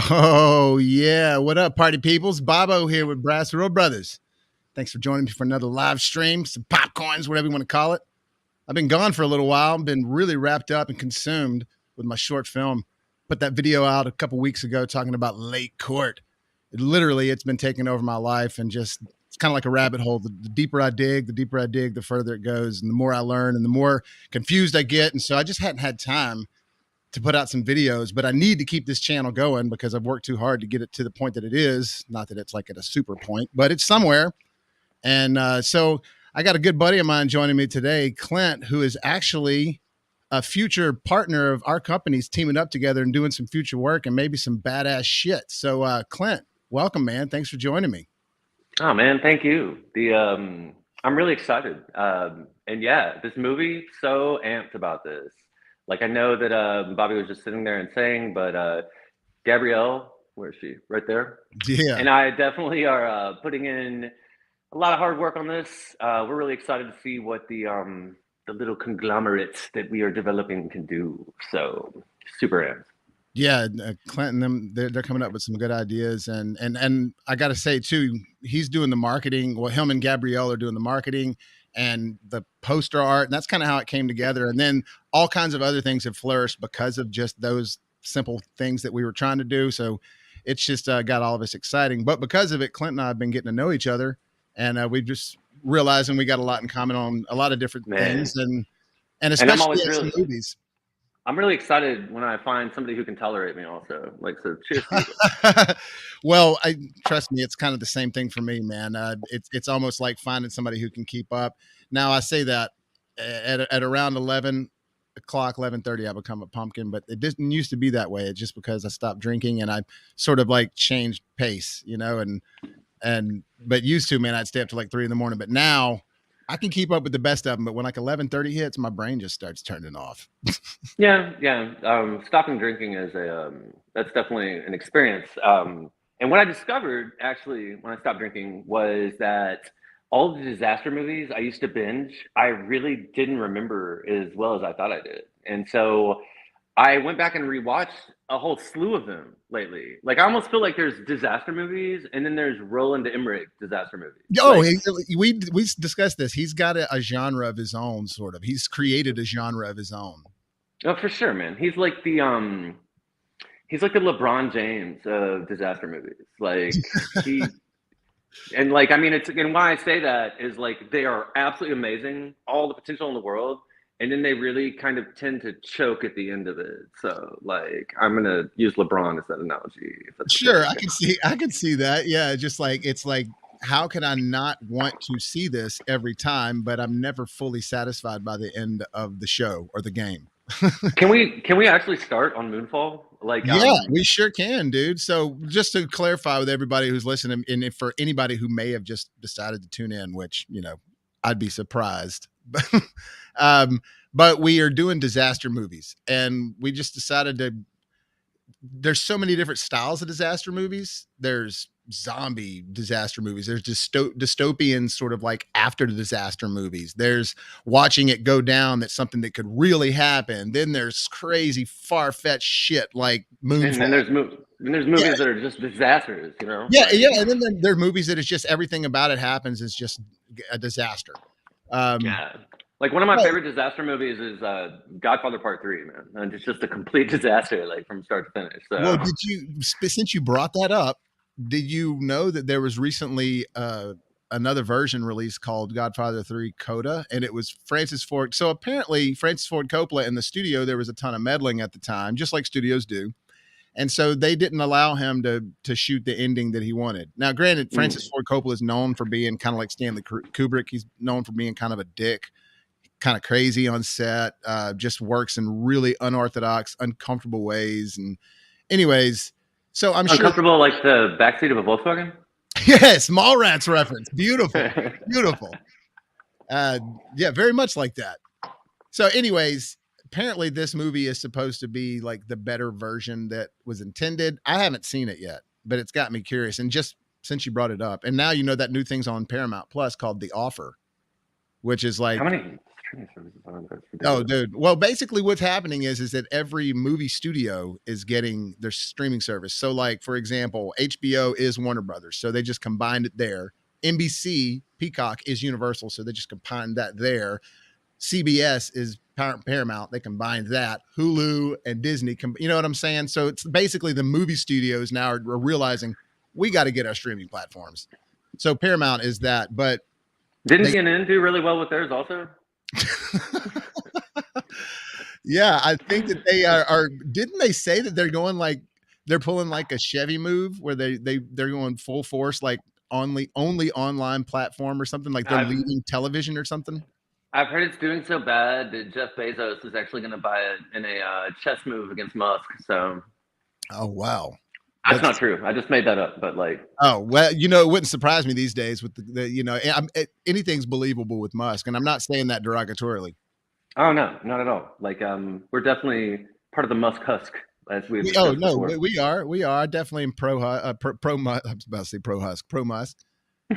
Oh, yeah. What up, party peoples? Bobo here with BrassReel Brothers. Thanks for joining me for another live stream, some popcorns, whatever you want to call it. I've been gone for a little while. I've been really wrapped up and consumed with my short film. Put that video out a couple weeks ago talking about Lake Court. It's been taking over my life and just, it's kind of like a rabbit hole. The deeper I dig, the further it goes. And the more I learn and the more confused I get. And so I just hadn't had time to put out some videos, but I need to keep this channel going because I've worked too hard to get it to the point that it is. Not that it's like at a super point, but it's somewhere. And so I got a good buddy of mine joining me today, Clint, who is actually a future partner of our companies teaming up together and doing some future work and maybe some badass shit. So Clint, welcome, man. Thanks for joining me. Oh man, thank you. I'm really excited. And yeah, this movie, so amped about this. Like I know that Bobby was just sitting there and saying, but Gabrielle, where is she? Right there. Yeah. And I definitely are putting in a lot of hard work on this. We're really excited to see what the little conglomerates that we are developing can do. So super amped. Yeah, Clint and them, they're coming up with some good ideas, and I got to say too, he's doing the marketing. Well, him and Gabrielle are doing the marketing and the poster art, and that's kind of how it came together. And then all kinds of other things have flourished because of just those simple things that we were trying to do. So it's just got all of us exciting. But because of it, Clint and I have been getting to know each other, and we just realizing we got a lot in common on a lot of different things, and especially in movies. I'm really excited when I find somebody who can tolerate me also. Like, so cheers to you. Well, trust me, it's kind of the same thing for me, man. It's almost like finding somebody who can keep up. Now I say that at around 11 o'clock, 11:30, I become a pumpkin, but it didn't used to be that way. It's just because I stopped drinking and I sort of like changed pace, you know, but used to, man, I'd stay up to like 3 a.m. But now I can keep up with the best of them, but when like 11:30 hits, my brain just starts turning off. Yeah. Stopping drinking is that's definitely an experience. And what I discovered actually when I stopped drinking was that all the disaster movies I used to binge, I really didn't remember as well as I thought I did. And so I went back and rewatched a whole slew of them lately. Like I almost feel like there's disaster movies and then there's Roland Emmerich disaster movies. Oh, we discussed this. He's got a genre of his own, sort of. He's created a genre of his own. Oh, for sure, man. He's like the LeBron James of disaster movies. Like and like I mean, and why I say that is like they are absolutely amazing, all the potential in the world. And then they really kind of tend to choke at the end of it. So, like, I'm gonna use LeBron as that analogy. Sure, I can see that. Yeah, just like it's like, how can I not want to see this every time? But I'm never fully satisfied by the end of the show or the game. Can we actually start on Moonfall? Like, yeah, we sure can, dude. So, just to clarify with everybody who's listening, and if for anybody who may have just decided to tune in, which I'd be surprised. But we are doing disaster movies, and we just decided there's so many different styles of disaster movies. There's zombie disaster movies. There's dystopian sort of like after the disaster movies. There's watching it go down. That's something that could really happen. Then there's crazy far-fetched shit like Moonfall. And there's movies that are just disasters, you know? Yeah. And then there's movies that it's just everything about it happens is just a disaster. Yeah. Like one of my favorite disaster movies is Godfather Part 3, man. And it's just a complete disaster, like from start to finish. So. Well, since you brought that up, did you know that there was recently another version released called Godfather 3 Coda, and it was Francis Ford. So apparently Francis Ford Coppola in the studio, there was a ton of meddling at the time, just like studios do. And so they didn't allow him to shoot the ending that he wanted. Now, granted, Francis Ford Coppola is known for being kind of like Stanley Kubrick. He's known for being kind of a dick, kind of crazy on set, just works in really unorthodox, uncomfortable ways. And anyways, so I'm uncomfortable, like the backseat of a Volkswagen? Yes, Mallrats reference. Beautiful. Beautiful. Yeah, very much like that. So anyways, apparently this movie is supposed to be like the better version that was intended. I haven't seen it yet, but it's got me curious. And just since you brought it up, and now that new thing's on Paramount Plus called The Offer, which is like, how many streaming services on. That's Oh, ridiculous. dude. Well, basically what's happening is that every movie studio is getting their streaming service. So like, for example, HBO is Warner Brothers. So they just combined it there. NBC, Peacock is Universal. So they just combined that there. CBS is Paramount. They combined that. Hulu and Disney. You know what I'm saying? So it's basically the movie studios now are realizing we got to get our streaming platforms. So Paramount is that, but Didn't they, CNN do really well with theirs also? yeah, I think that they are. Didn't they say that they're going like they're pulling like a Chevy move where they're going full force like only online platform or something like they're I've leaving television or something? I've heard it's doing so bad that Jeff Bezos is actually going to buy it in a chess move against Musk. So Oh wow, that's not that's true. I just made that up. But like, oh well, you know, it wouldn't surprise me these days with anything's believable with Musk, and I'm not saying that derogatorily. oh no, not at all. Like, we're definitely part of the Musk husk, as we've Oh discussed no, before. we are definitely in pro Musk. I was about to say pro Musk.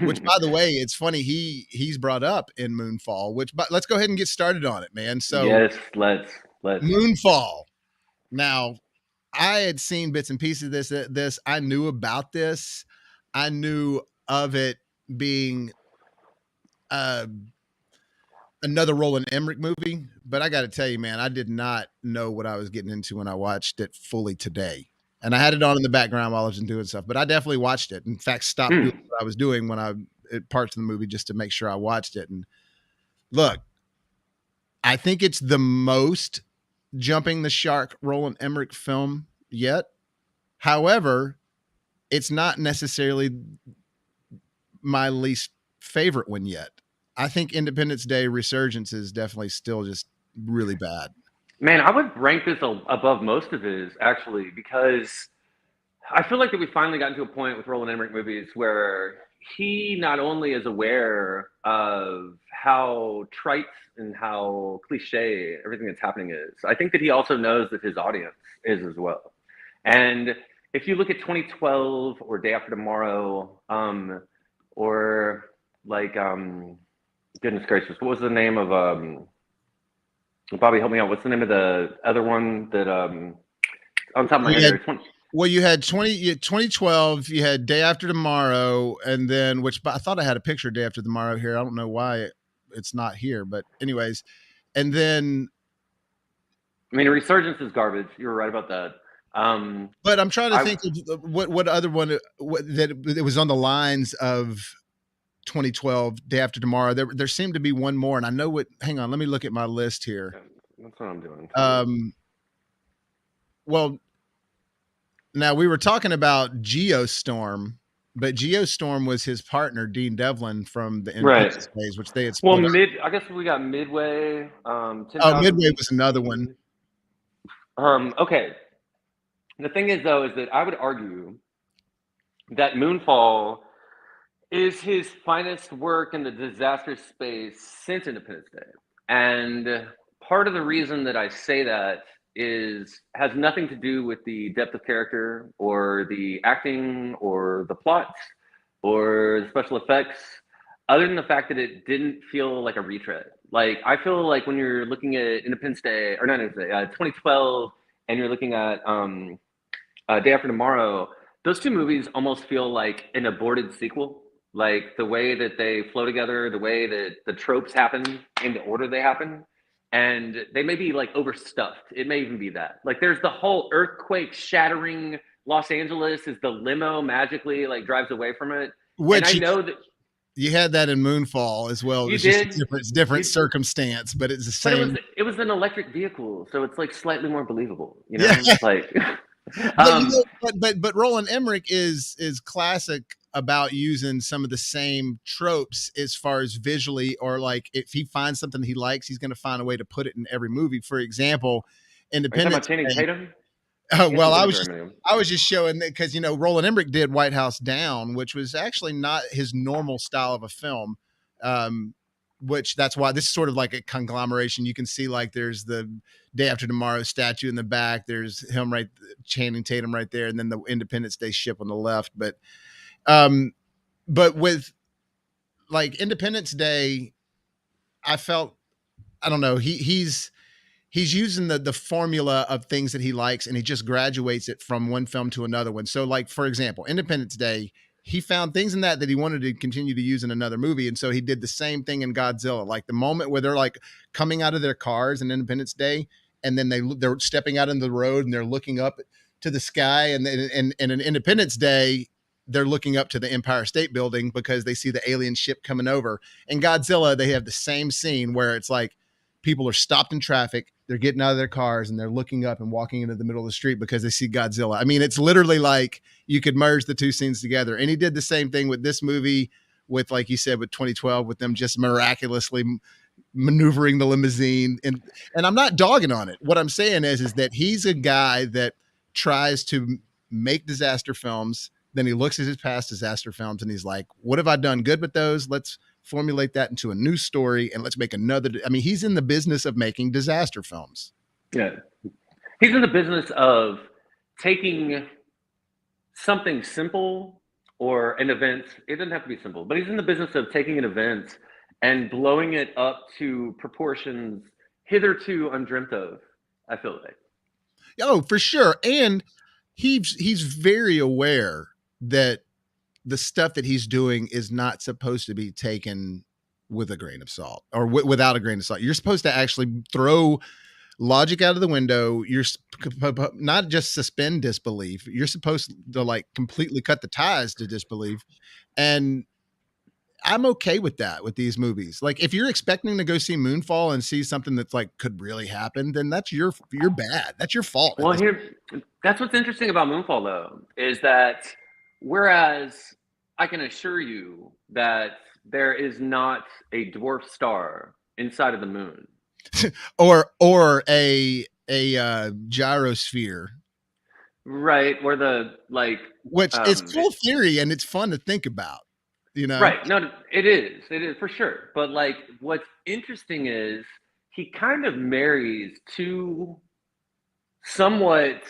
Which, by the way, it's funny he's brought up in Moonfall. But let's go ahead and get started on it, man. So Yes, let's. Moonfall. Now, I had seen bits and pieces of this. I knew about this. I knew of it being uh, another Roland Emmerich movie, but I got to tell you, man, I did not know what I was getting into when I watched it fully today. And I had it on in the background while I was doing stuff, but I definitely watched it. In fact, stopped doing what I was doing when I at parts of the movie just to make sure I watched it. And look, I think it's the most jumping the shark Roland Emmerich film yet. However, it's not necessarily my least favorite one yet. I think Independence Day Resurgence is definitely still just really bad. Man, I would rank this above most of his actually, because I feel like that we finally gotten to a point with Roland Emmerich movies where he not only is aware of how trite and how cliche everything that's happening is, I think that he also knows that his audience is as well. And if you look at 2012 or Day After Tomorrow, or like, goodness gracious, what was the name of Bobby? Help me out. What's the name of the other one that on top of my head? Well, you had 2012, you had Day After Tomorrow, and then I thought I had a picture of Day After Tomorrow here. I don't know why it's not here, but anyways, and then I mean, Resurgence is garbage. You were right about that. But I'm trying to think of what other one that it was on the lines of 2012 Day After Tomorrow. There seemed to be one more, and I know what. Hang on, let me look at my list here. That's what I'm doing. Well, now we were talking about Geostorm, but Geostorm was his partner Dean Devlin from the Independence days, which they had split up. I guess we got Midway. 10,000 Midway was another one. Okay. The thing is, though, is that I would argue that Moonfall is his finest work in the disaster space since Independence Day. And part of the reason that I say that has nothing to do with the depth of character or the acting or the plot or the special effects, other than the fact that it didn't feel like a retread. Like, I feel like when you're looking at Independence Day, or not Independence Day, 2012, and you're looking at Day After Tomorrow, those two movies almost feel like an aborted sequel. Like the way that they flow together, the way that the tropes happen in the order they happen, and they may be like overstuffed. It may even be that. Like, there's the whole earthquake shattering Los Angeles as the limo magically like drives away from it. Which and I know that you had that in Moonfall as well. It was just a different circumstance, but it's the same. But it was an electric vehicle, so it's like slightly more believable. You know, like. But Roland Emmerich is classic about using some of the same tropes as far as visually, or like if he finds something he likes, he's going to find a way to put it in every movie. For example, Independence. Are you talking about Channing Tatum? Well, I was just showing that because Roland Emmerich did White House Down, which was actually not his normal style of a film. Which that's why this is sort of like a conglomeration. You can see like there's the Day After Tomorrow statue in the back. There's him Channing Tatum right there, and then the Independence Day ship on the left. But with like Independence Day, I felt I don't know. He's using the formula of things that he likes, and he just graduates it from one film to another one. So, like for example, Independence Day, he found things in that he wanted to continue to use in another movie, and so he did the same thing in Godzilla. Like the moment where they're like coming out of their cars in Independence Day, and then they're stepping out into the road and they're looking up to the sky, and in Independence Day, they're looking up to the Empire State Building because they see the alien ship coming over. In Godzilla, they have the same scene where it's like people are stopped in traffic, they're getting out of their cars, and they're looking up and walking into the middle of the street because they see Godzilla. I mean, it's literally like you could merge the two scenes together. And he did the same thing with this movie, with, like you said, with 2012, with them just miraculously maneuvering the limousine. And I'm not dogging on it. What I'm saying is that he's a guy that tries to make disaster films. Then he looks at his past disaster films and he's like, what have I done good with those? Let's formulate that into a new story and let's make another. I mean, he's in the business of making disaster films. Yeah. He's in the business of taking something simple or an event. It doesn't have to be simple, but he's in the business of taking an event and blowing it up to proportions hitherto undreamt of, I feel like. Oh, for sure. And he's very aware that the stuff that he's doing is not supposed to be taken with a grain of salt or without a grain of salt. You're supposed to actually throw logic out of the window. You're not just suspend disbelief. You're supposed to like completely cut the ties to disbelief. And I'm okay with that with these movies. Like if you're expecting to go see Moonfall and see something that's like could really happen, then that's you're bad. That's your fault. Well, that's what's interesting about Moonfall though, is that whereas I can assure you that there is not a dwarf star inside of the moon, or a gyrosphere, right? Or the like, which is cool theory and it's fun to think about, you know? Right? No, it is for sure. But like, what's interesting is he kind of marries two somewhat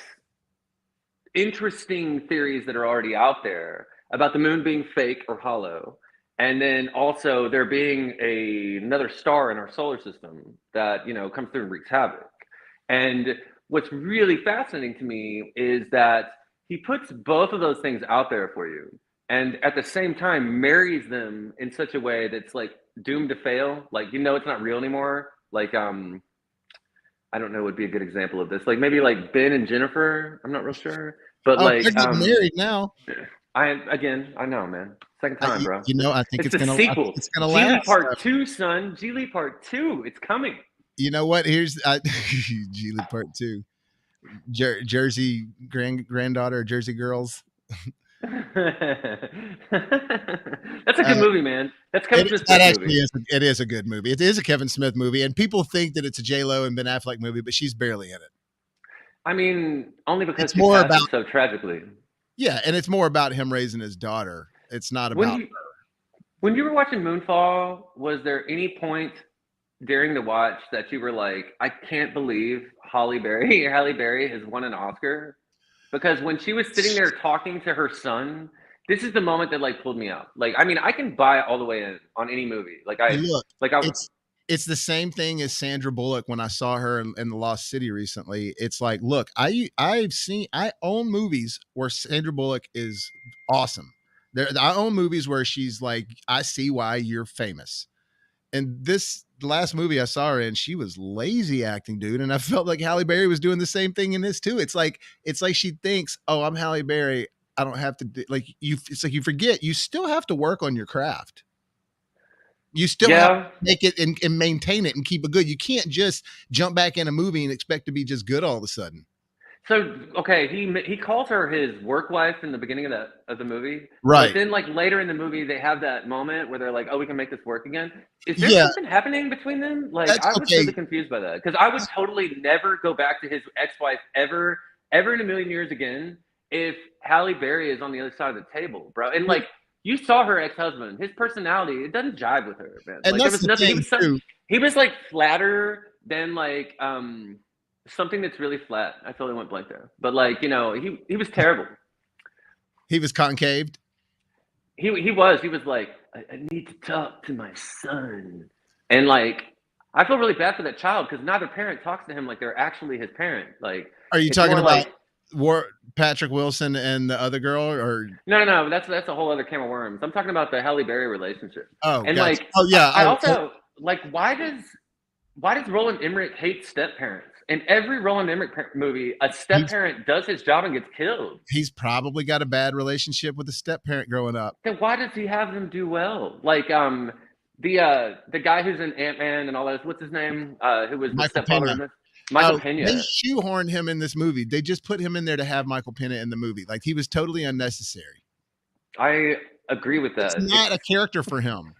interesting theories that are already out there about the moon being fake or hollow, and then also there being another star in our solar system that comes through and wreaks havoc. And what's really fascinating to me is that he puts both of those things out there for you, and at the same time marries them in such a way that's like doomed to fail. Like it's not real anymore. Like I don't know would be a good example of this. Like maybe like Ben and Jennifer. I'm not real sure, but like they're getting married now. I know, man. Second time, bro. I think it's gonna sequel. It's gonna Geely last. Part 2, son. Geely Part 2. It's coming. You know what? Here's Geely Part 2. Jersey granddaughter, Jersey Girls. That's a good movie, man. That's Kevin Smith movie. It is a good movie. It is a Kevin Smith movie, and people think that it's a J-Lo and Ben Affleck movie, but she's barely in it. I mean, only because it's more about so tragically. Yeah, and it's more about him raising his daughter. It's not about her. When you were watching Moonfall, was there any point during the watch that you were like, I can't believe Halle Berry has won an Oscar? Because when she was sitting there talking to her son, this is the moment that like pulled me out. Like, I mean, I can buy it all the way in on any movie. It's the same thing as Sandra Bullock when I saw her in The Lost City recently. It's like, look, I own movies where Sandra Bullock is awesome. I own movies where she's like, I see why you're famous. And the last movie I saw her in, she was lazy acting, dude. And I felt like Halle Berry was doing the same thing in this too. It's like she thinks, oh, I'm Halle Berry. I don't have to it's like you forget you still have to work on your craft. You still have to make it and maintain it and keep it good. You can't just jump back in a movie and expect to be just good all of a sudden. So, okay, he calls her his work wife in the beginning of the movie. Right. But then like later in the movie, they have that moment where they're like, oh, we can make this work again. Is there something happening between them? Like I was really confused by that. Because I would totally never go back to his ex-wife ever in a million years again if Halle Berry is on the other side of the table, bro. And like you saw her ex-husband, his personality, it doesn't jive with her, man. And like there was nothing. He was like flatter than like something that's really flat. I totally went blank there. But like, he was terrible. He was concaved. He was like, I need to talk to my son. And like, I feel really bad for that child because neither parent talks to him like they're actually his parent. Like, Are you it's talking more about like, Patrick Wilson and the other girl, or no, that's a whole other can of worms. I'm talking about the Halle Berry relationship, oh, and gotcha. like, Oh yeah. I also like why does Roland Emmerich hate step parents? In every Roland Emmerich movie, a step He's parent does his job and gets killed. he's probably got a bad relationship with a step parent growing up. Then why does he have them do well? Like the guy who's in Ant-Man and all that. What's his name? Who was the Michael stepfather Pena. in this? Michael Oh, they Pena. shoehorned him in this movie. They just put him in there to have Michael Pena in the movie. Like he was totally unnecessary. I agree with It's that. not a character for him.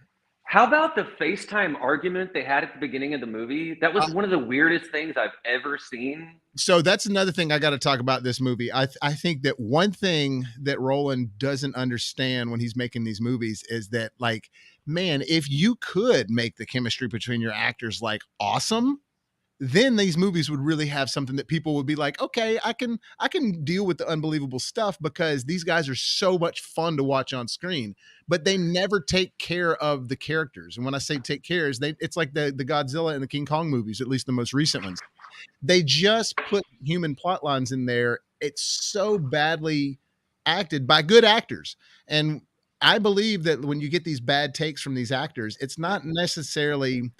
How about the FaceTime argument they had at the beginning of the movie? That was one of the weirdest things I've ever seen. So that's another thing I got to talk about this movie. I think that one thing that Roland doesn't understand when he's making these movies is that, like, man, if you could make the chemistry between your actors like awesome, then these movies would really have something that people would be like, okay, I can deal with the unbelievable stuff because these guys are so much fun to watch on screen. But they never take care of the characters. And when I say take care, it's like the Godzilla and the King Kong movies, at least the most recent ones. They just put human plot lines in there. It's so badly acted by good actors. And I believe that when you get these bad takes from these actors, it's not necessarily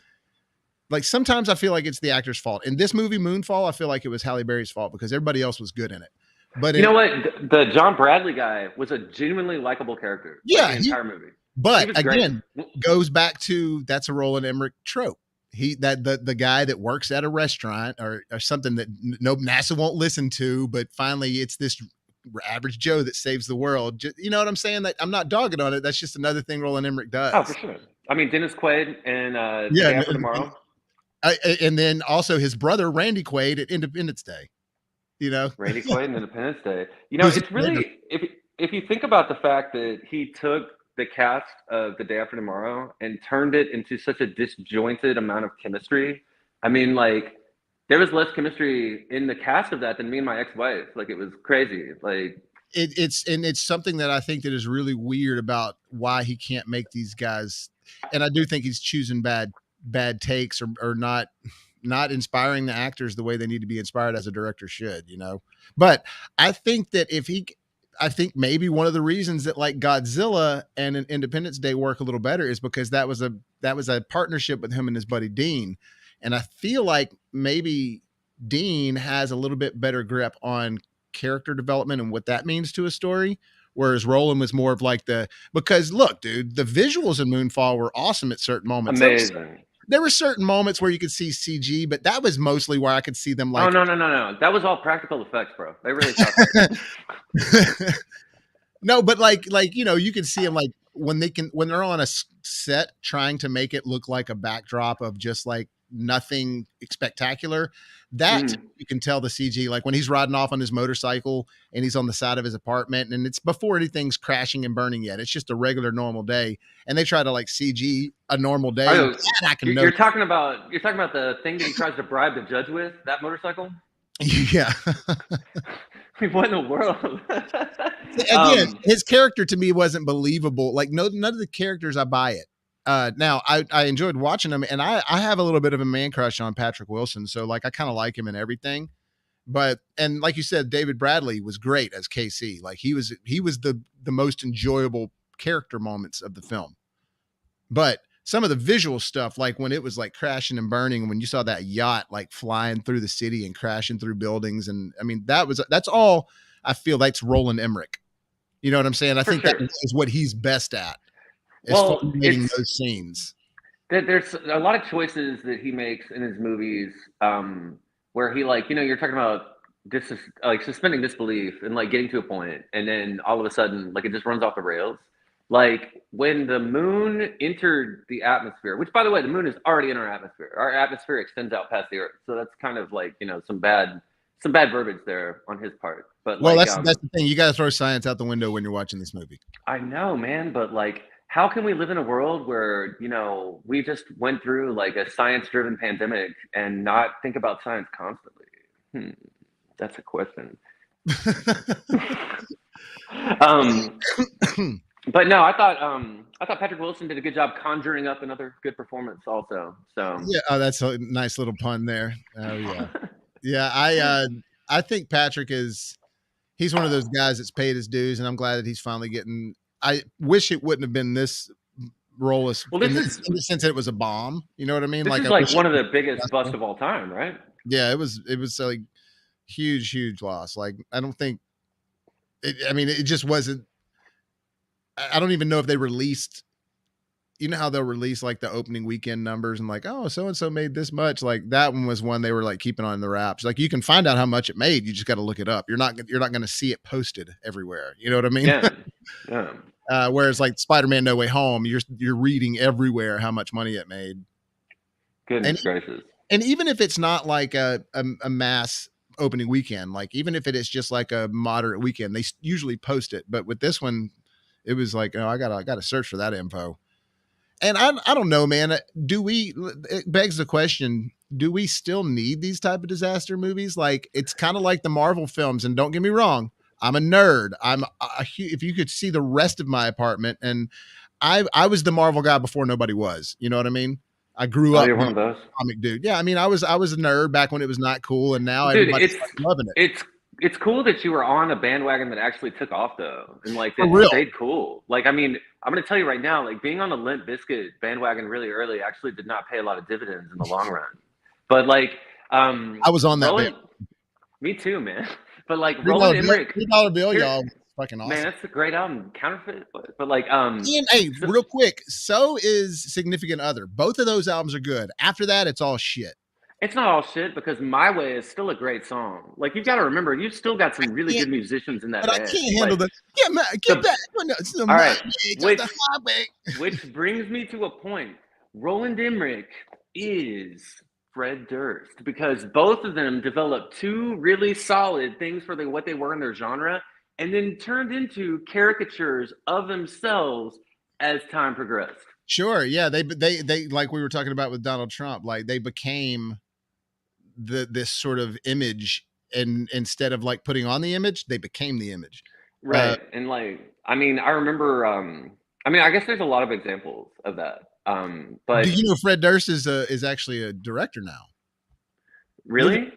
like, sometimes I feel like it's the actor's fault. In this movie, Moonfall, I feel like it was Halle Berry's fault because everybody else was good in it. But You know what? The John Bradley guy was a genuinely likable character. Yeah, like the entire movie. But was again, great. goes back to that's a Roland Emmerich trope. The guy that works at a restaurant or something that no NASA won't listen to, but finally it's this average Joe that saves the world. You know what I'm saying? That I'm not dogging on it. That's just another thing Roland Emmerich does. Oh, for sure. I mean, Dennis Quaid and The Yeah, Day After Tomorrow. And then also his brother Randy Quaid at Independence Day. You know, Randy Quaid and Independence Day. You know, it's really if you think about the fact that he took the cast of The Day After Tomorrow and turned it into such a disjointed amount of chemistry. I mean, like, there was less chemistry in the cast of that than me and my ex-wife. Like, it was crazy. Like, it's something that I think that is really weird about why he can't make these guys. And I do think he's choosing bad takes or not inspiring the actors the way they need to be inspired as a director should, you know. But I think that I think maybe one of the reasons that like Godzilla and an Independence Day work a little better is because that was a partnership with him and his buddy Dean. And I feel like maybe Dean has a little bit better grip on character development and what that means to a story. Whereas Roland was more of like because look, dude, the visuals in Moonfall were awesome at certain moments. amazing. There were certain moments where you could see CG, but that was mostly where I could see them like. Oh, no. That was all practical effects, bro. They really sucked. No, but like, you know, you can see them like when they're on a set trying to make it look like a backdrop of just like nothing spectacular. That you can tell the CG, like when he's riding off on his motorcycle and he's on the side of his apartment and it's before anything's crashing and burning yet. It's just a regular normal day. And they try to like CG a normal day. Oh, you're talking about the thing that he tries to bribe the judge with, that motorcycle? Yeah. What in the world? Again, his character to me wasn't believable. Like none of the characters, I buy it. Now I enjoyed watching him, and I have a little bit of a man crush on Patrick Wilson, so like I kind of like him in everything. But and like you said, David Bradley was great as KC. Like he was the most enjoyable character moments of the film. But some of the visual stuff, like when it was like crashing and burning, when you saw that yacht like flying through the city and crashing through buildings, and I mean that's all I feel that's Roland Emmerich. You know what I'm saying? I think that is what he's best at. Well, formulating those scenes. There's a lot of choices that he makes in his movies where he, like, you know, you're talking about like suspending disbelief and like getting to a point, and then all of a sudden, like, it just runs off the rails. Like when the moon entered the atmosphere, which, by the way, the moon is already in our atmosphere. Our atmosphere extends out past the Earth, so that's kind of like, you know, some bad verbiage there on his part. But well, like, that's the thing. You got to throw science out the window when you're watching this movie. I know, man, but like, how can we live in a world where, you know, we just went through like a science-driven pandemic and not think about science constantly? That's a question. But no, I thought Patrick Wilson did a good job conjuring up another good performance also. So Yeah, oh, that's a nice little pun there. Oh yeah, yeah. I think Patrick is he's one of those guys that's paid his dues, and I'm glad that he's finally getting. I wish it wouldn't have been this role well, in the sense that it was a bomb. You know what I mean? this Like is I like wish. It one of was the biggest busts successful. of all time, right? Yeah, it was like huge loss. Like I don't think. I mean, it just wasn't. I don't even know if they released. You know how they'll release like the opening weekend numbers and like, oh, so and so made this much. Like that one was one they were like keeping on the wraps. Like you can find out how much it made. You just got to look it up. You're not going to see it posted everywhere. You know what I mean? Yeah, yeah. Whereas like Spider-Man No Way Home, you're reading everywhere how much money it made. And Goodness gracious. and even if it's not like a mass opening weekend, like even if it is just like a moderate weekend, they usually post it. But with this one, it was like, oh, I gotta search for that info. And I don't know, man. Do we? It begs the question: do we still need these type of disaster movies? Like it's kind of like the Marvel films. And don't get me wrong, I'm a nerd. If you could see the rest of my apartment, and I was the Marvel guy before nobody was. You know what I mean? I grew Oh, up you're being one of those, a comic dude. Yeah, I mean, I was a nerd back when it was not cool, and now dude. everybody's like loving it It's cool that you were on a bandwagon that actually took off though, and like for that real. stayed cool. Like, I mean, I'm gonna tell you right now, like being on the Limp Bizkit bandwagon really early actually did not pay a lot of dividends in the long run. But like, I was on that band. Roland, me too, man. But like Three Roland dollar bill, Emmerich, $3 bill, here, y'all. Was fucking man, awesome. that's a great album, Counterfeit. But like, And hey, so, real quick, so is Significant Other. Both of those albums are good. After that, it's all shit. it's not all shit because My Way is still a great song. Like, you've got to remember, you've still got I some really can't, good musicians in that but I band. can't handle Like, the get the back. No, it's the all my right, way, got which the highway. which brings me to a point. Roland Emmerich is Fred Durst because both of them developed two really solid things for what they were in their genre, and then turned into caricatures of themselves as time progressed. Sure, yeah, they like we were talking about with Donald Trump, like they became this sort of image, and instead of like putting on the image, they became the image. Uh, Right. And like, I mean, I remember, I mean, I guess there's a lot of examples of that. do But you know Fred Durst is actually a director now? You really,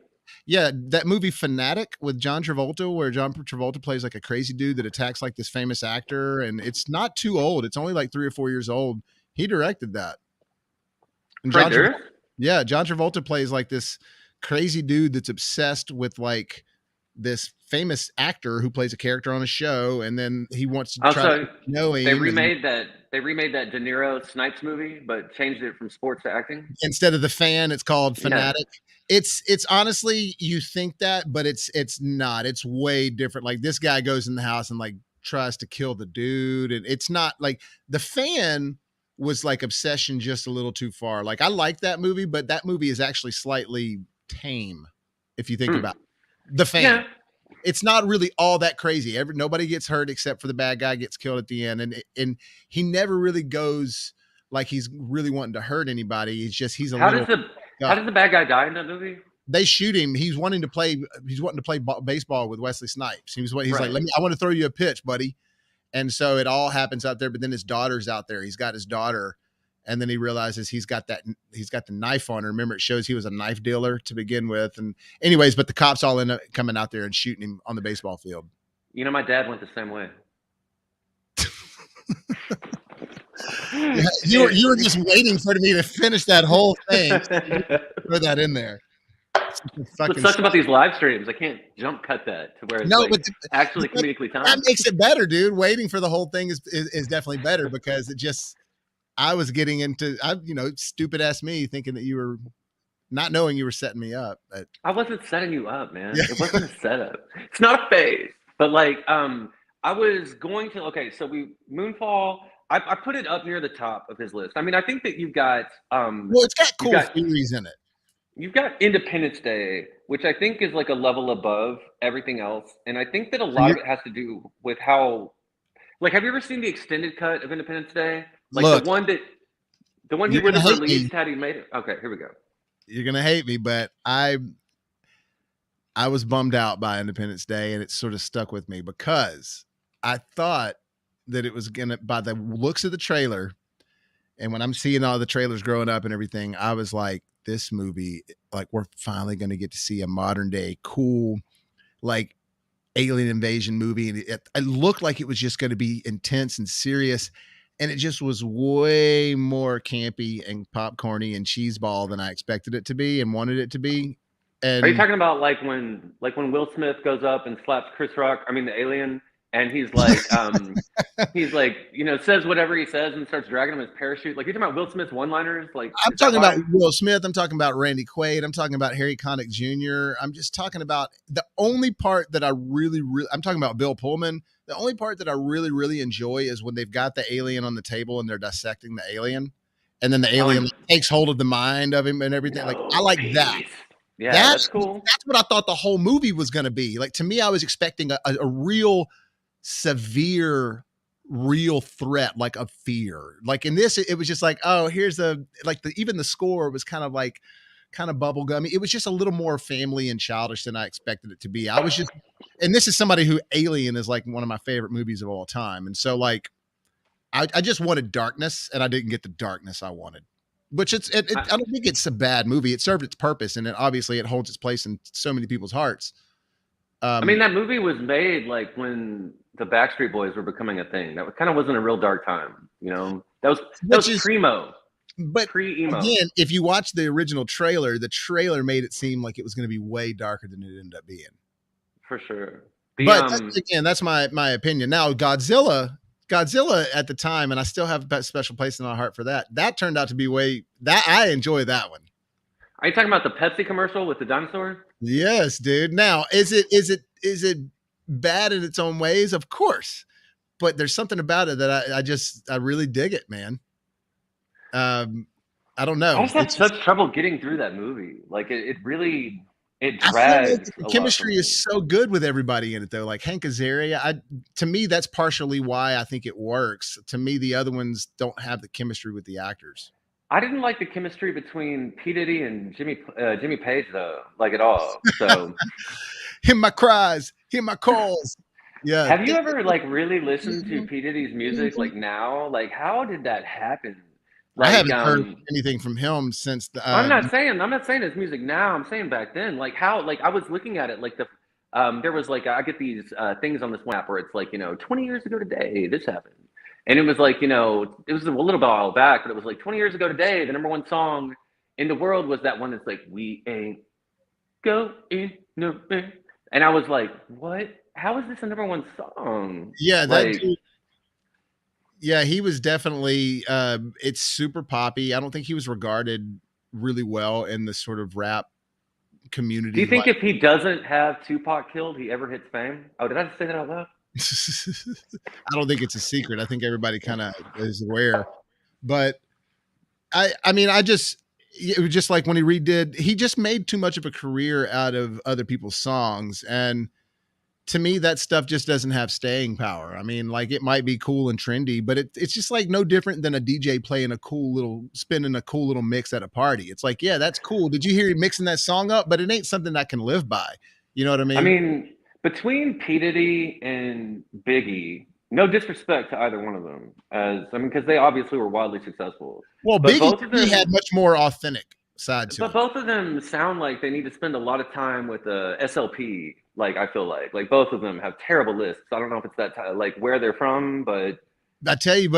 Yeah, that movie Fanatic with John Travolta, where John Travolta plays like a crazy dude that attacks like this famous actor, and it's not too old. It's only like 3 or 4 years old. He directed that, and Fred Durst? John Travolta plays like this crazy dude that's obsessed with like this famous actor who plays a character on a show, and then he wants to try to Also, know they him, and remade that they remade that De Niro Snipes movie, but changed it from sports to acting. instead of the fan, it's called Yeah. Fanatic. It's honestly, you think that, but it's not. It's way different. Like this guy goes in the house and like tries to kill the dude, and it's not like the fan was like obsession just a little too far. Like I like that movie, but that movie is actually slightly tame if you think Hmm. about it. The fan. Yeah. It's not really all that crazy. Nobody gets hurt except for the bad guy gets killed at the end, and he never really goes like he's really wanting to hurt anybody. It's just he's a How does little the how up. does the bad guy die in that movie? They shoot him. He's wanting to play. He's wanting to play baseball with Wesley Snipes. He's like, Right. let me. I want to throw you a pitch, buddy. And so it all happens out there. But then his daughter's out there. He's got his daughter, and then he realizes he's got the knife on her. Remember, it shows he was a knife dealer to begin with. And anyways, but the cops all end up coming out there and shooting him on the baseball field. You know, my dad went the same way. Yeah, you were just waiting for me to finish that whole thing. So throw that in there. What Fucking sucks about these live streams, I can't jump cut that to where it's no, like actually but comedically that timed. makes it better, dude. Waiting for the whole thing is definitely better because it just I was getting into stupid ass me thinking that you were not knowing you were setting me up. But I wasn't setting you up, man. yeah, It wasn't a setup. It's not a phase. But like, I was going to. Okay, so we Moonfall. I put it up near the top of his list. I mean, I think that well, it's got you've cool got theories in it. you've got Independence Day, which I think is like a level above everything else, and I think that a So lot of it has to do with how. Like, have you ever seen the extended cut of Independence Day? Like Look, the one he you're would gonna have hate me. released had he made it. Okay, here we go. You're gonna hate me, but I was bummed out by Independence Day, and it sort of stuck with me because I thought that it was gonna, by the looks of the trailer, and when I'm seeing all the trailers growing up and everything, I was like, this movie, like we're finally gonna get to see a modern day cool, like alien invasion movie, and it looked like it was just going to be intense and serious, and it just was way more campy and popcorny and cheeseball than I expected it to be and wanted it to be. Are you And talking about like when Will Smith goes up and slaps Chris Rock? I mean the alien, and he's like, says whatever he says and starts dragging him his parachute. Like you're talking about Will Smith's one-liners. Like I'm is that talking about why? Will Smith. I'm talking about Randy Quaid. I'm talking about Harry Connick Jr. I'm just talking about the only part that I really, I'm talking about Bill Pullman. The only part that I really, really enjoy is when they've got the alien on the table and they're dissecting the alien. And then the alien takes hold of the mind of him and everything. Like, I like that. Yeah, that's cool. That's what I thought the whole movie was going to be. Like, to me, I was expecting a real severe, real threat, like a fear. Like in this, it was just like, oh, here's even the score was kind of bubblegummy. It was just a little more family and childish than I expected it to be. And this is somebody who Alien is like one of my favorite movies of all time. And so like, I just wanted darkness, and I didn't get the darkness I wanted. Which I don't think it's a bad movie. It served its purpose, and obviously it holds its place in so many people's hearts. I mean, that movie was made like when the Backstreet Boys were becoming a thing. That kind of wasn't a real dark time, That was primo. But pre-emo. Again, if you watch the original trailer, the trailer made it seem like it was going to be way darker than it ended up being. For sure. That's my opinion. Now, Godzilla at the time, and I still have a special place in my heart for that. That turned out to be I enjoy that one. Are you talking about the Pepsi commercial with the dinosaur? Yes, dude. Now, is it bad in its own ways? Of course. But there's something about it that I really dig it, man. I don't know. I just had such trouble getting through that movie. Like it really drags. The chemistry is so good with everybody in it, though. Like Hank Azaria, to me, that's partially why I think it works. To me, the other ones don't have the chemistry with the actors. I didn't like the chemistry between P. Diddy and Jimmy Page, though, like at all. So, hear my cries, hear my calls. Yeah. Have you ever like really listened to P. Diddy's music like now? Like, how did that happen? Like, I haven't heard anything from him since the. I'm not saying his music now. I'm saying back then, like how, like I was looking at it, like there was like I get these things on this one app where it's like 20 years ago today this happened, and it was like it was a little bit while back, but it was like 20 years ago today the number one song in the world was that one that's like we ain't going nowhere, and I was like, what? How is this a number one song? Yeah, Yeah, he was definitely it's super poppy. I don't think he was regarded really well in the sort of rap community. Do you think if he doesn't have Tupac killed, he ever hits fame? Oh, did I just say that out loud? I don't think it's a secret. I think everybody kind of is aware. But I mean, it was just like when he just made too much of a career out of other people's songs, and to me, that stuff just doesn't have staying power. I mean, like it might be cool and trendy, but it's just like no different than a DJ playing spinning a cool little mix at a party. It's like, yeah, that's cool. Did you hear him mixing that song up? But it ain't something I can live by. You know what I mean? I mean, between P. Diddy and Biggie, no disrespect to either one of them, because they obviously were wildly successful. Well, but Biggie had much more authentic side to it. But both of them sound like they need to spend a lot of time with the SLP. Like I feel like both of them have terrible lists. I don't know if it's that like where they're from, but I tell you,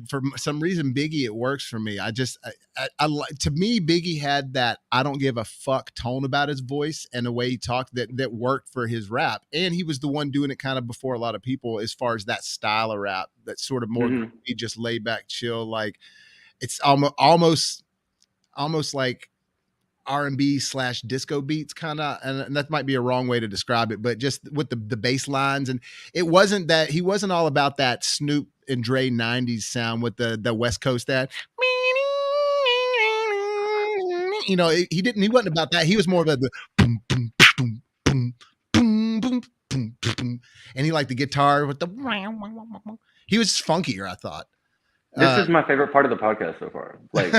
for some reason, Biggie, it works for me. To me, Biggie had that I don't give a fuck tone about his voice and the way he talked that worked for his rap. And he was the one doing it kind of before a lot of people as far as that style of rap, that sort of more just laid back, chill. Like it's almost like R&B / disco beats kind of, and that might be a wrong way to describe it, but just with the bass lines. And it wasn't that he wasn't all about that Snoop and Dre 90s sound with the West Coast, that he wasn't about that. He was more about the boom, boom, boom, boom, boom, boom, boom, boom, and he liked the guitar with the he was funkier, I thought. This is my favorite part of the podcast so far. Like,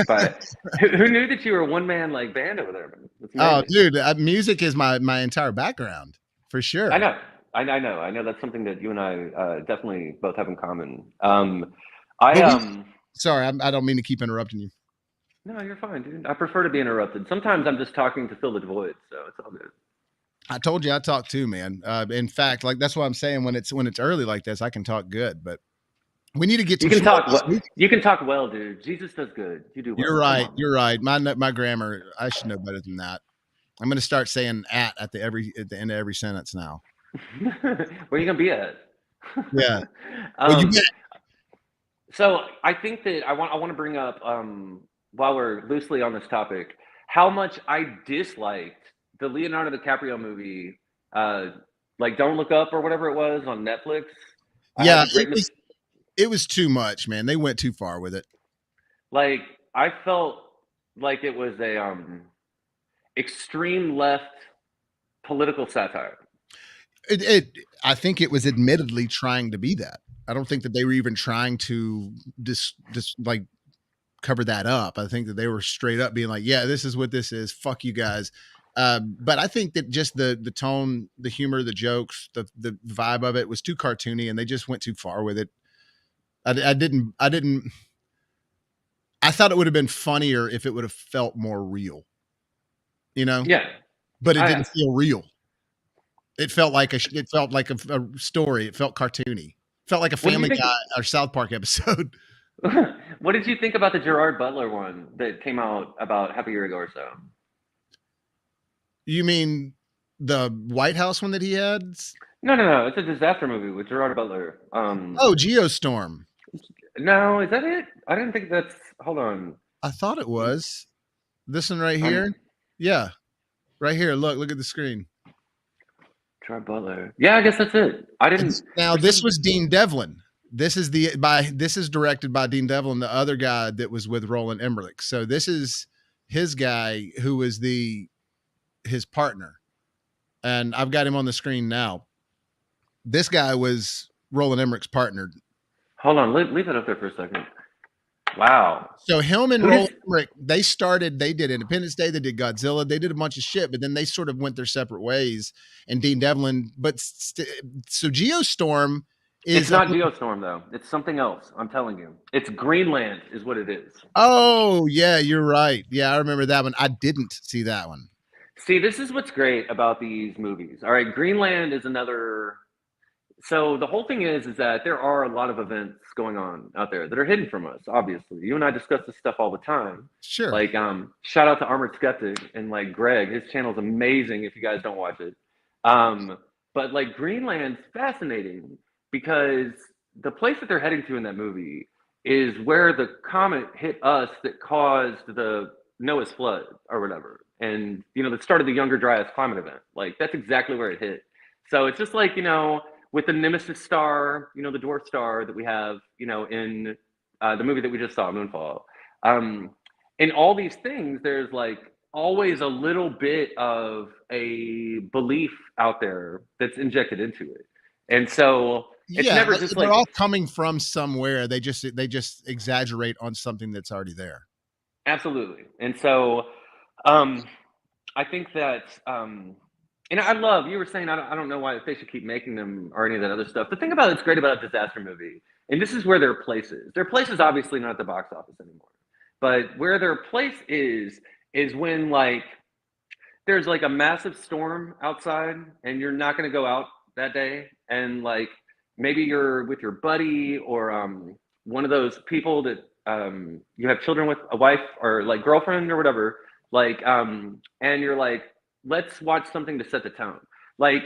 who knew that you were a one-man like band over there? Oh, dude, music is my entire background for sure. I know. I know that's something that you and I definitely both have in common. But I sorry, I don't mean to keep interrupting you. No, you're fine, dude. I prefer to be interrupted. Sometimes I'm just talking to fill the void, so it's all good. I told you I talk too, man. In fact, like that's what I'm saying. When it's early like this, I can talk good, but we need to get You some can more talk well. You can talk well, dude. Jesus does good. You do You're well. Come right. on. You're right. My grammar, I should know better than that. I'm going to start saying at the end of every sentence now. Where are you gonna be at? Yeah. Well, you bet. So I think that I want to bring up while we're loosely on this topic how much I disliked the Leonardo DiCaprio movie, like Don't Look Up or whatever it was on Netflix. I had Yeah, the great it was too much, man. They went too far with it. like I felt like it was a extreme left political satire. I think it was admittedly trying to be that. I don't think that they were even trying to just like cover that up. I think that they were straight up being like, yeah, this is what this is. Fuck you guys. But I think that just the tone, the humor, the jokes, the vibe of it was too cartoony, and they just went too far with it. I didn't. I thought it would have been funnier if it would have felt more real, you know. Yeah, But it didn't feel real. It felt like a story. It felt cartoony. It felt like a Family Guy or South Park episode. What did you think about the Gerard Butler one that came out about half a year ago or so? You mean the White House one that he had? No. It's a disaster movie with Gerard Butler. Oh, Geostorm. No, is that it? I didn't think that's. Hold on. I thought it was this one right here. Yeah, right here. Look at the screen. Gerard Butler. Yeah, I guess that's it. I didn't. Now this was Dean Devlin. This is directed by Dean Devlin, the other guy that was with Roland Emmerich. So this is his guy who was his partner, and I've got him on the screen now. This guy was Roland Emmerich's partner. Hold on, leave it up there for a second. Wow. So him and Roland Emmerich, they did Independence Day, they did Godzilla, they did a bunch of shit, but then they sort of went their separate ways. And Dean Devlin, so Geostorm is. It's not Geostorm though. It's something else. I'm telling you, it's Greenland is what it is. Oh yeah, you're right. Yeah, I remember that one. I didn't see that one. See, this is what's great about these movies. All right, Greenland is another. So the whole thing is that there are a lot of events going on out there that are hidden from us. Obviously, you and I discuss this stuff all the time. Sure. Like, shout out to Armored Skeptic and like Greg. His channel's amazing. If you guys don't watch it, but like Greenland's fascinating because the place that they're heading to in that movie is where the comet hit us that caused the Noah's flood or whatever, and that started the Younger Dryas climate event. Like that's exactly where it hit. So it's just like with the Nemesis star, the dwarf star that we have, in the movie that we just saw, Moonfall. In all these things, there's like always a little bit of a belief out there that's injected into it. And so it's never just they're all coming from somewhere. They just exaggerate on something that's already there. Absolutely. And so I think that and I love, you were saying, I don't know why they should keep making them or any of that other stuff. The thing about it's great about a disaster movie, and this is where their place is. Their place is obviously not at the box office anymore. But where their place is when like there's like a massive storm outside and you're not going to go out that day. And like maybe you're with your buddy or one of those people that you have children with, a wife or like girlfriend or whatever, like and you're like, let's watch something to set the tone. Like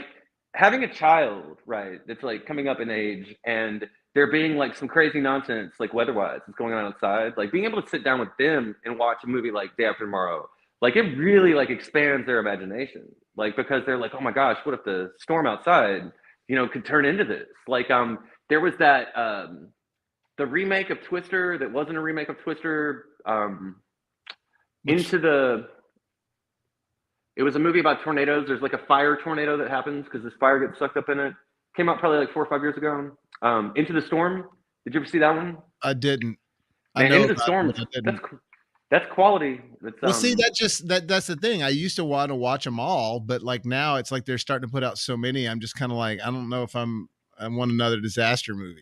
having a child, right, that's like coming up in age and there being like some crazy nonsense, like weather-wise, that's going on outside, like being able to sit down with them and watch a movie like Day After Tomorrow, like it really like expands their imagination. Like because they're like, oh my gosh, what if the storm outside, could turn into this? Like there was that the remake of Twister that wasn't a remake of Twister, it was a movie about tornadoes. There's like a fire tornado that happens because this fire gets sucked up in it. Came out probably like 4 or 5 years ago. Into the Storm. Did you ever see that one? I didn't. Man, Into the Storm. That's quality. That's Well, see, that's the thing. I used to want to watch them all, but like now it's like they're starting to put out so many. I'm just kind of like, I don't know if I want another disaster movie.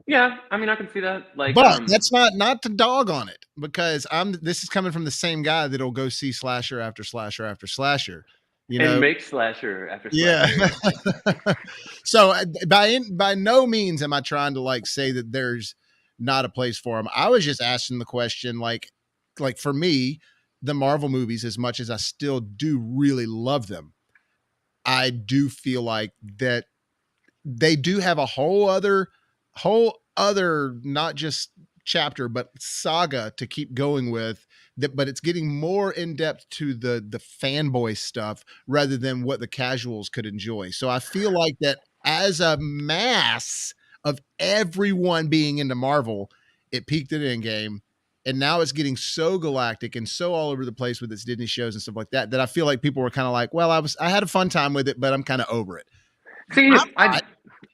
Yeah, I mean, I can see that. Like, But that's not to dog on it, because this is coming from the same guy that'll go see slasher after slasher after slasher. You and know, make slasher after yeah. slasher. So by no means am I trying to like say that there's not a place for them. I was just asking the question, like for me, the Marvel movies, as much as I still do really love them, I do feel like that they do have a whole other not just chapter but saga to keep going with that, but it's getting more in depth to the fanboy stuff rather than what the casuals could enjoy. So I feel like that as a mass of everyone being into Marvel, it peaked at Endgame, and now it's getting so galactic and so all over the place with its Disney shows and stuff like that, that I feel like people were kind of like, well, I had a fun time with it, but I'm kind of over it. See,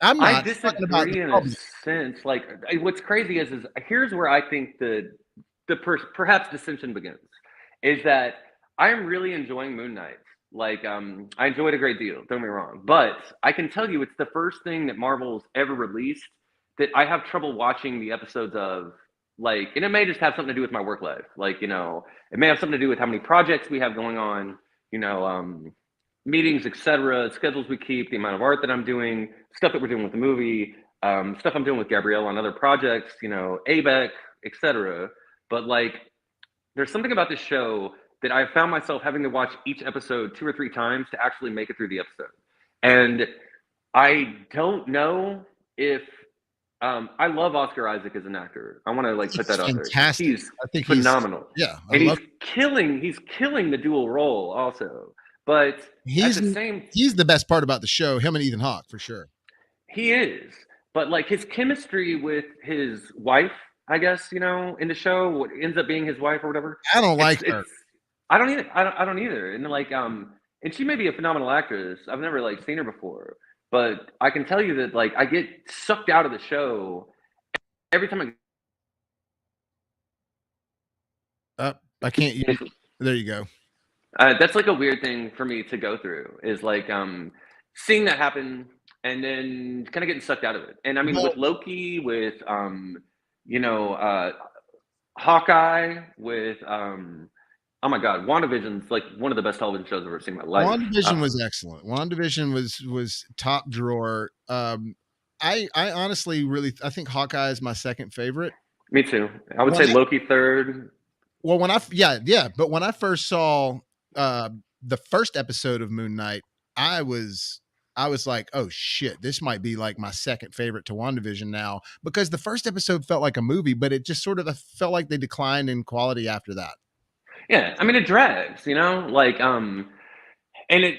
I'm I not talking about the disagree in a public. sense. Like, what's crazy is here's where I think perhaps dissension begins. Is that I am really enjoying Moon Knight. Like, I enjoyed a great deal. Don't get me wrong, but I can tell you it's the first thing that Marvel's ever released that I have trouble watching the episodes of. Like, and it may just have something to do with my work life. Like, it may have something to do with how many projects we have going on. You know, meetings, etc., schedules we keep, the amount of art that I'm doing, stuff that we're doing with the movie, stuff I'm doing with Gabrielle on other projects, ABEC, etc. But like, there's something about this show that I found myself having to watch each episode 2 or 3 times to actually make it through the episode. And I don't know if I love Oscar Isaac as an actor. I want to like put He's that out there. fantastic. He's I think phenomenal, I and love he's killing the dual role also. But at he's the same, he's the best part about the show, him and Ethan Hawke for sure. he is. But like his chemistry with his wife, I guess in the show, what ends up being his wife or whatever. I don't It's like her. it's. I don't either. I don't either. And like and she may be a phenomenal actress. I've never like seen her before, but I can tell you that like I get sucked out of the show every time I can't use. I. There you go. That's like a weird thing for me to go through is like seeing that happen and then kind of getting sucked out of it. And I mean, Well, with Loki, with you know, uh, Hawkeye, with oh my God, WandaVision's like one of the best television shows I've ever seen in my life. WandaVision was excellent. WandaVision was top drawer. I honestly really I think Hawkeye is my second favorite. Me too. I would When say I, Loki third. well, when I yeah, but when I first saw uh the first episode of Moon Knight, I was I was like, oh shit, this might be like my second favorite to WandaVision now, because the first episode felt like a movie, but it just sort of felt like they declined in quality after that. Yeah, I mean it drags, like and it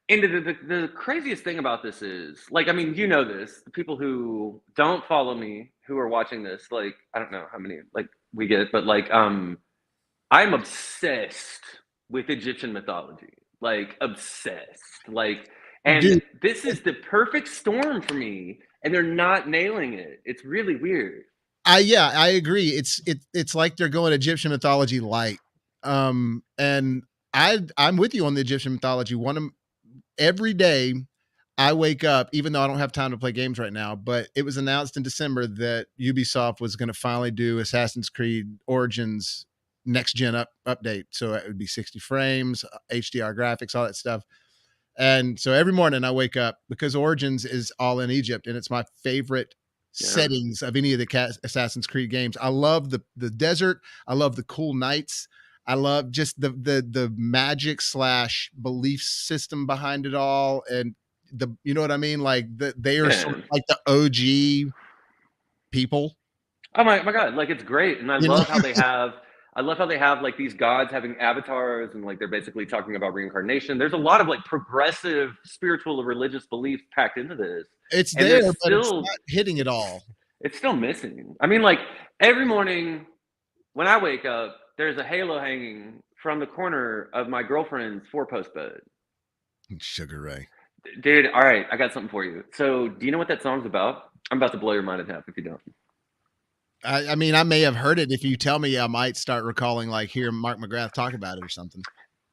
and the craziest thing about this is like I mean this the people who don't follow me who are watching this like I don't know how many like we get but like I'm obsessed with Egyptian mythology like obsessed like and Dude, this is the perfect storm for me and they're not nailing it. It's really weird. I agree. It's like they're going Egyptian mythology light. And I'm with you on the Egyptian mythology. Every day I wake up, even though I don't have time to play games right now, but it was announced in December that Ubisoft was going to finally do Assassin's Creed Origins next gen update. So it would be 60 frames, HDR graphics, all that stuff. And so every morning I wake up because Origins is all in Egypt and it's my favorite Yeah. settings of any of the Assassin's Creed games. I love the desert. I love the cool nights. I love just the magic slash belief system behind it all, and you know what I mean. Like they are sort Yeah. of like the OG people. Oh my God, like it's great. And You know, I love how they have like these gods having avatars and like they're basically talking about reincarnation. There's a lot of like progressive spiritual or religious beliefs packed into this. it's And there, there's but it's still not hitting it all. it's still missing. I mean, like every morning when I wake up, there's a halo hanging from the corner of my girlfriend's four-post bed. Sugar Ray. Dude, all right, I got something for you. So do you know what that song's about? I'm about to blow your mind in half if you don't. I mean, I may have heard it. If you tell me, I might start recalling, like, hear Mark McGrath talk about it or something.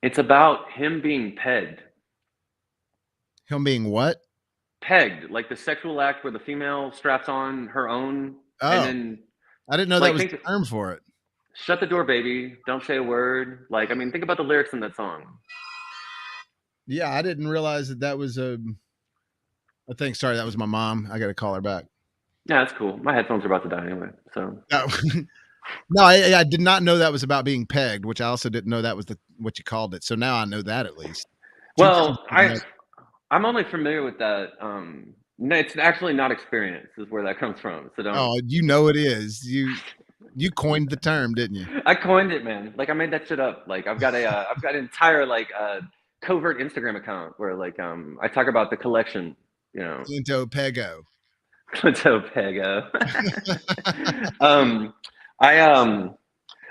It's about him being pegged. Him being what? Pegged, like the sexual act where the female straps on her own, and Oh, then I didn't know that like was think, the term for it. shut the door, baby, don't say a word. Like, I mean, think about the lyrics in that song. Yeah, I didn't realize that that was a thing. Sorry, that was my mom. I got to call her back. Yeah, that's cool. My headphones are about to die anyway, so. No, no, I did not know that was about being pegged, which I also didn't know that was what you called it. So now I know that at least. Two things. Well, I'm only familiar with that. No, it's actually not experience is where that comes from. So don't. Oh, you know it is. You coined the term, didn't you? I coined it, man. Like I made that shit up. Like I've got an entire like covert Instagram account where like I talk about the collection. You know, Clinto Pego. Clinto Pego. I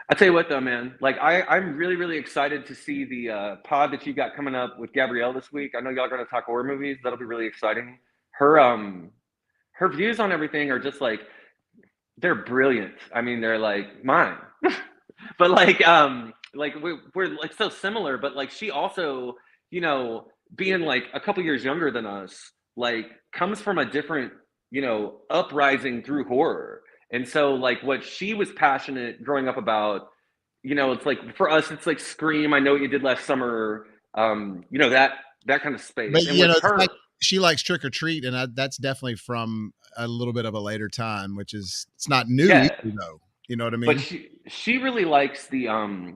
I tell you what though, man. Like I'm really excited to see the pod that you got coming up with Gabrielle this week. I know y'all are gonna talk horror movies. That'll be really exciting. Her views on everything are just they're brilliant. I mean, they're like mine. But like we're like so similar, but like she also, you know, being like a couple years younger than us, like comes from a different, you know, uprising through horror. And so like what she was passionate growing up about, you know, it's like for us it's like Scream, I Know What You Did Last Summer, you know, that kind of space. But And you know, with it's like her, she likes Trick or Treat, and that's definitely from a little bit of a later time, which is it's not new yeah, either, though. You know what I but mean? she really likes the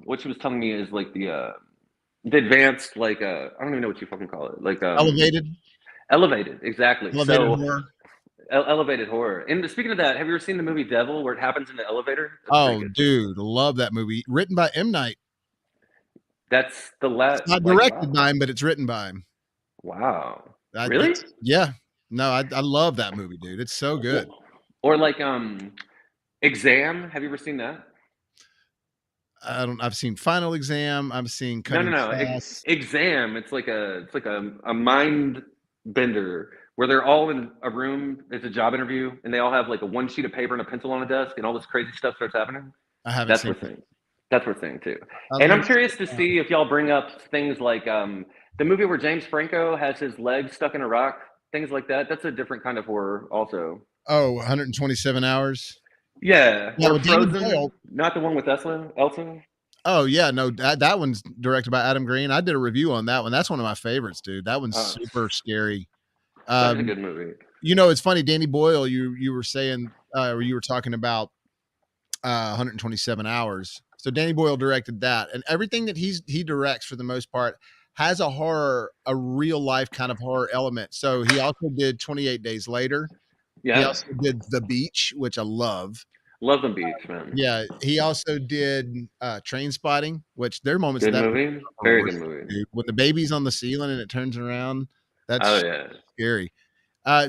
what she was telling me is like the advanced like I don't even know what you fucking call it, like Elevated, elevated, exactly. elevated So horror. elevated horror. And speaking of that, have you ever seen the movie Devil where it happens in the elevator? That's pretty Oh, good too. dude, love that movie. Written by M. Night. That's the It's not like directed by him, but it's written by him. wow, really? It's yeah. No, I love that movie, dude. It's so good. Or like Exam. Have you ever seen that? I've seen Final Exam. I've seen No, no, Cutting no. Class. Exam. It's like a mind bender where they're all in a room. It's a job interview, and they all have like a one sheet of paper and a pencil on a desk, and all this crazy stuff starts happening. I haven't That's seen her it. thing. That's her thing too. I And love I'm curious to see if y'all bring up things like the movie where James Franco has his leg stuck in a rock, things like that. That's a different kind of horror, also. 127 hours. Yeah, Yeah, or with Danny Frozen, Boyle. not the one with Elsa. Oh yeah, no, that one's directed by Adam Green. I did a review on that one. That's one of my favorites, dude. That one's Uh, super scary. such a Um, good movie. you know, it's funny, Danny Boyle. You were saying, or you were talking about 127 hours. So Danny Boyle directed that, and everything that he directs for the most part has a real life kind of horror element. So he also did 28 Days Later. He Yeah, also did The Beach, which I love. love them beach, man. Yeah, he also did Train Spotting, which there are moments in Good that movie, are very real, good movie. dude. When the baby's on the ceiling and it turns around, Oh that's yeah, scary.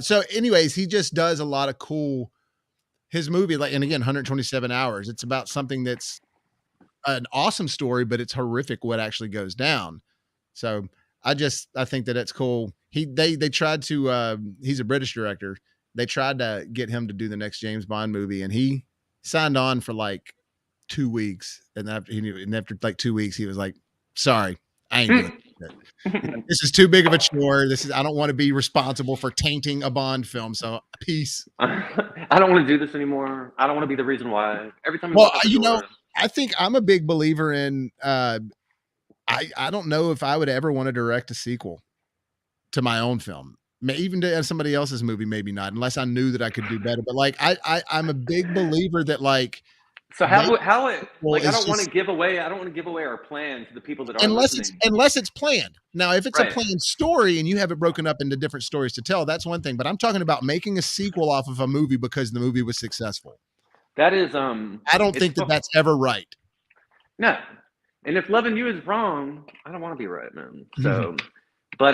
So, anyways, he just does a lot of cool. His movie, like, and again, 127 hours. It's about something that's an awesome story, but it's horrific what actually goes down. So, I think that it's cool. They tried to. He's a British director. They tried to get him to do the next James Bond movie, and he signed on for like 2 weeks, and after like 2 weeks, he was like, "Sorry, I ain't doing it. This is too big of a chore. I don't want to be responsible for tainting a Bond film. So peace." I don't want to do this anymore. I don't want to be the reason why. Every time we Well, walk out the door, I think I'm a big believer in. I don't know if I would ever want to direct a sequel to my own film. Even to somebody else's movie, maybe not, unless I knew that I could do better. But like, I'm a big believer that like so they how it well like is just I don't want to give away our plan to the people that aren't listening. unless it's planned. Now, if it's a Right. planned story and you have it broken up into different stories to tell, that's one thing. But I'm talking about making a sequel off of a movie because the movie was successful. That is I don't it's think that that's ever right. no. And if loving you is wrong, I don't want to be right, man. So, but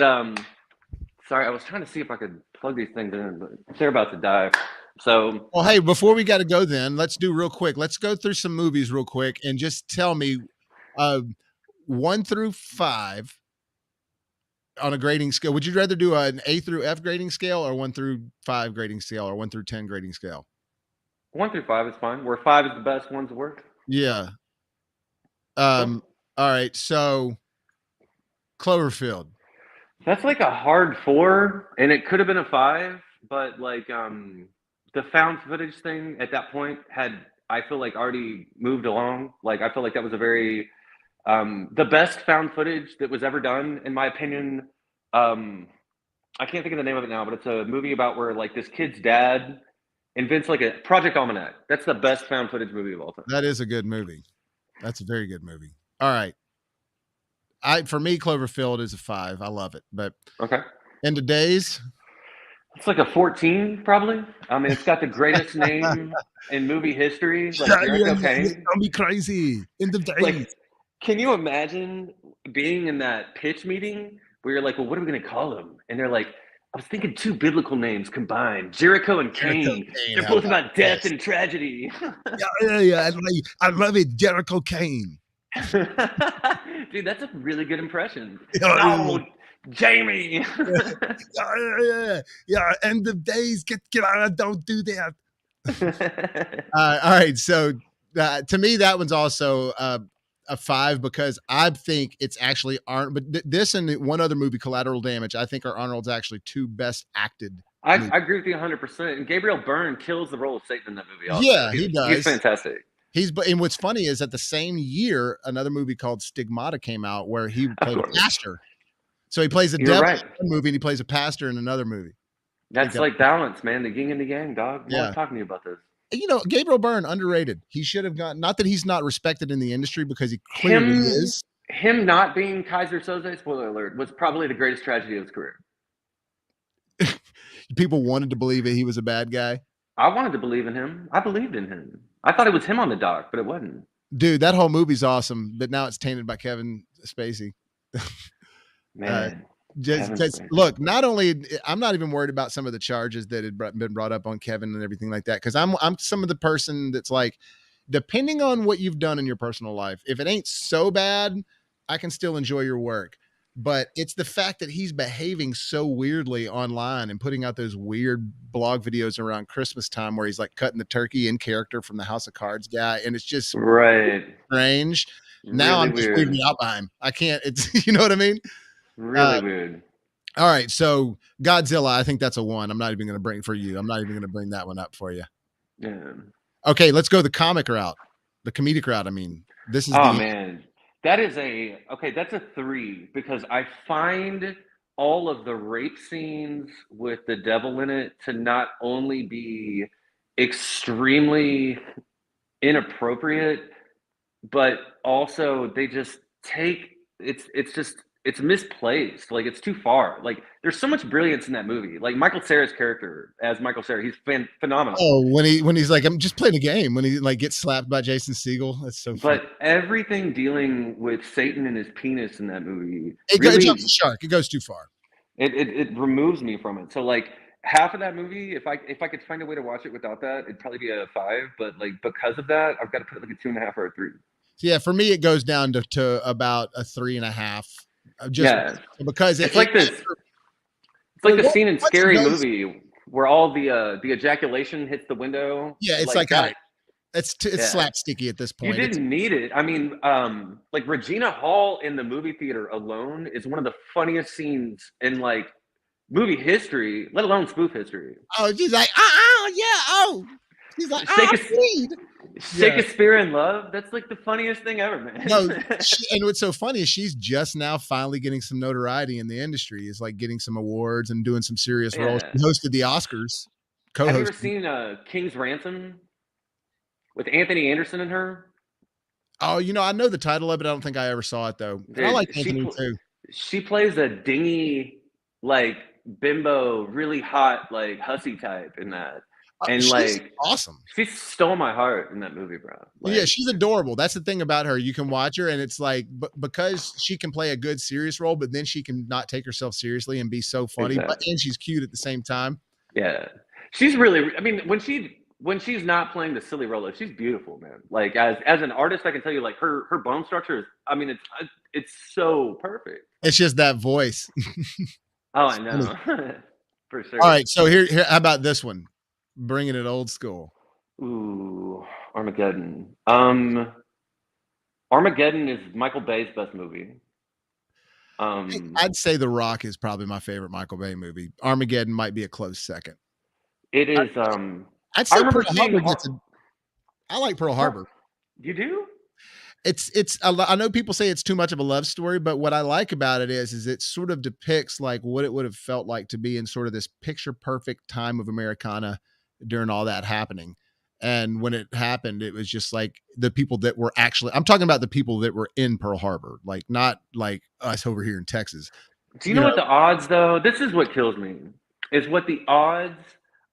sorry, I was trying to see if I could plug these things in, but they're about to die. So, Well, hey, before we got to go, then let's do real quick. Let's go through some movies real quick and just tell me, uh, 1 through 5 on a grading scale. Would you rather do an A through F grading scale or 1 through 5 grading scale or 1 through 10 grading scale? 1 through 5 is fine. Where 5 is the best, 1's the worst. Yeah. Cool. All right. So Cloverfield. That's like a hard 4, and it could have been a 5, but like the found footage thing at that point had, I feel like, already moved along. Like I feel like that was a very the best found footage that was ever done, in my opinion. I can't think of the name of it now, but it's a movie about where like this kid's dad invents like a Project Almanac. That's the best found footage movie of all time. That is a good movie. That's a very good movie. All right. For me, Cloverfield is a 5. I love it. But Okay. End of Days. It's like a 14, probably. I mean, it's got the greatest name in movie history, like Jericho Kane. Don't be crazy. End of Days. Like, can you imagine being in that pitch meeting where you're like, well, what are we going to call him? And they're like, I was thinking 2 biblical names combined, Jericho and Cain. They're both about death and tragedy. Yeah. I love it. Jericho Kane. Dude, that's a really good impression. Oh, Jamie. Yeah. End of Days. Get out. Don't do that. All right. So to me, that one's also a 5 because I think it's actually Arnold. But this and one other movie, Collateral Damage, I think are Arnold's actually 2 best acted. I agree with you 100%. And Gabriel Byrne kills the role of Satan in that movie. Also. Yeah, he does. He's fantastic. And what's funny is that the same year, another movie called Stigmata came out where he played a pastor. So he plays a devil in one movie and he plays a pastor in another movie. That's like balance, man. The yin and the yang, dog. I was talking to you about this. You know, Gabriel Byrne, underrated. He should have gotten, not that he's not respected in the industry because he clearly is. Him not being Kaiser Soze, spoiler alert, was probably the greatest tragedy of his career. People wanted to believe that he was a bad guy. I wanted to believe in him. I believed in him. I thought it was him on the dock, but it wasn't. Dude, that whole movie's awesome, but now it's tainted by Kevin Spacey. Man. Look, not only I'm not even worried about some of the charges that had been brought up on Kevin and everything like that, because I'm some of the person that's like, depending on what you've done in your personal life, if it ain't so bad, I can still enjoy your work. But it's the fact that he's behaving so weirdly online and putting out those weird blog videos around Christmas time where he's like cutting the turkey in character from the House of Cards guy, and it's just strange. Now I'm just leaving out behind him. I can't. It's you know what I mean. Really weird. All right, so Godzilla, I think that's a 1. I'm not even going to bring that one up for you. Yeah. Okay, let's go the comic route, the comedic route. I mean, this is. Man, that's a 3 because I find all of the rape scenes with the devil in it to not only be extremely inappropriate, but also they just take it's misplaced. Like it's too far. Like there's so much brilliance in that movie. Like Michael Cera's character as Michael Cera, he's phenomenal. Oh, when he's like, I'm just playing a game. When he like gets slapped by Jason Segel, that's so funny. But everything dealing with Satan and his penis in that movie, it jumps the shark. It goes too far. It removes me from it. So like half of that movie, if I could find a way to watch it without that, it'd probably be a 5. But like because of that, I've got to put it like a 2.5 or a 3. So yeah, for me, it goes down to about a 3.5. Because it's like this. It's like the scene in Scary Movie where all the ejaculation hits the window. Yeah, it's like that. It's slapsticky at this point. You didn't need it. I mean, like Regina Hall in the movie theater alone is one of the funniest scenes in like movie history, let alone spoof history. Oh, she's like, she's like, Shakespeare in Love. That's like the funniest thing ever, man. No, and what's so funny is she's just now finally getting some notoriety in the industry. Is like getting some awards and doing some serious roles. She hosted the Oscars. Have you ever seen King's Ransom with Anthony Anderson and her? Oh, I know the title of it. I don't think I ever saw it though. Dude, I like Anthony too. She plays a dingy, like bimbo, really hot, like hussy type in that. And she's like awesome. She stole my heart in that movie, bro. Like, yeah, she's adorable. That's the thing about her. You can watch her and it's like because she can play a good serious role, but then she can not take herself seriously and be so funny. Exactly. And she's cute at the same time. Yeah. She's really, I mean, when she's not playing the silly role, she's beautiful, man. Like as an artist, I can tell you like her bone structure is, I mean, it's so perfect. It's just that voice. Oh, I know. For sure. All right. So here, how about this one? Bringing it old school. Ooh, Armageddon. Armageddon is Michael Bay's best movie. I'd say The Rock is probably my favorite Michael Bay movie. Armageddon might be a close second. It I, is. I'd I say remember Pearl seeing Harbor gets a. I like Pearl Harbor. You do? It's I know people say it's too much of a love story, but what I like about it is it sort of depicts like what it would have felt like to be in sort of this picture perfect time of Americana during all that happening. And when it happened, it was just like the people that were actually, I'm talking about the people that were in Pearl Harbor, like not like us over here in Texas. Do you You know know, what the odds though? This is what kills me. Is what the odds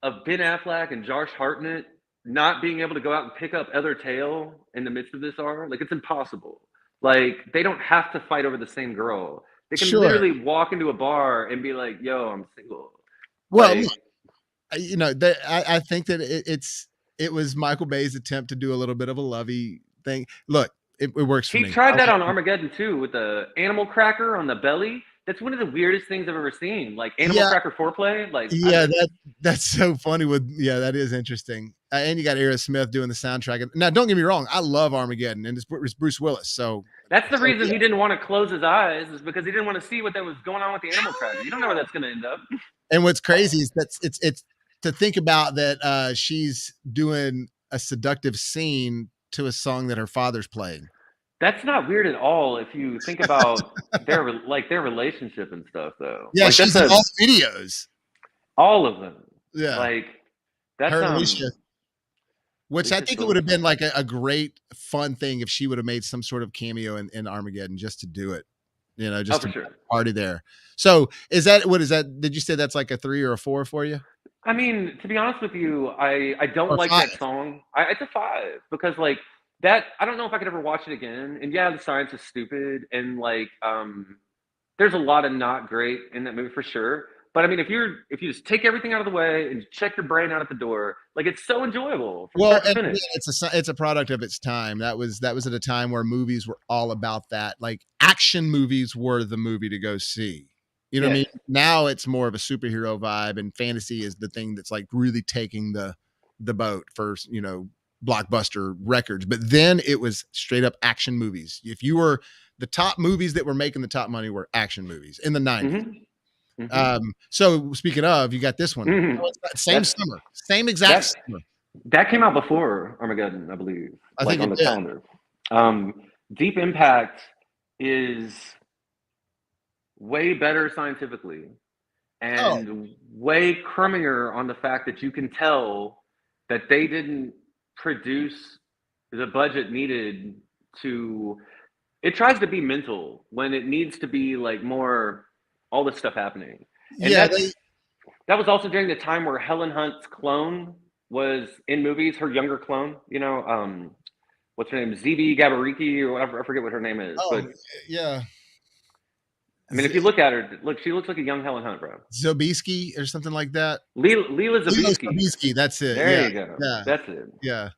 of Ben Affleck and Josh Hartnett not being able to go out and pick up other tail in the midst of this are? Like it's impossible. Like they don't have to fight over the same girl. They can sure. literally walk into a bar and be like, "Yo, I'm single." Well, Like look, I think that it was Michael Bay's attempt to do a little bit of a lovey thing. Look, it works for he me. tried that on Armageddon too with the animal cracker on the belly. That's one of the weirdest things I've ever seen. Like animal Yeah, cracker foreplay. Like yeah, that's so funny. That is interesting. And you got Aerosmith doing the soundtrack. Now, don't get me wrong, I love Armageddon, and it's Bruce Willis. that's the So reason he didn't want to close his eyes is because he didn't want to see what that was going on with the animal cracker. You don't know where that's going to end up. and what's crazy is it's to think about that she's doing a seductive scene to a song that her father's playing. That's not weird at all if you think about their relationship and stuff though. Yeah, Like she's that's in a all the videos. all of them. Yeah, Like that's her and Alicia. Which I Alicia think it would have been Silverstone. like a great fun thing if she would have made some sort of cameo in Armageddon just to do it, Oh, just for to sure. party there. So is that what is that? Did you say that's like a 3 or a 4 for you, I mean, to be honest with you, I don't or like five? that song. It's a five because like that. I don't know if I could ever watch it again. And yeah, the science is stupid, and like there's a lot of not great in that movie for sure. But I mean, if you just take everything out of the way and check your brain out at the door, like it's so enjoyable from Well, start to and finish. again, it's a product of its time. That was at a time where movies were all about that. Like action movies were the movie to go see. You know what I Yes. mean? Now it's more of a superhero vibe, and fantasy is the thing that's like really taking the boat for blockbuster records. But then it was straight up action movies. If you were the top movies that were making the top money were action movies in the 90s. Mm-hmm. Mm-hmm. So speaking of, you got this one. Mm-hmm. Same That's summer, same exact that summer. that came out before Armageddon, I believe, I like think on it the did. calendar. Um, Deep Impact is way better scientifically Oh, and way crummier on the fact that you can tell that they didn't produce the budget needed to. It tries to be mental when it needs to be like more all this stuff happening, and yeah, they that was also during the time where Helen Hunt's clone was in movies. Her younger clone, what's her name, ZB Gabariki or whatever. I forget what her name is, but oh, yeah. I mean, if you look at her, look, she looks like a young Helen Hunt, bro. Zobiesky or something like that. Leela Lilo Zabiskie. Sobieski, that's it. There Yeah, you go. yeah, That's it. yeah.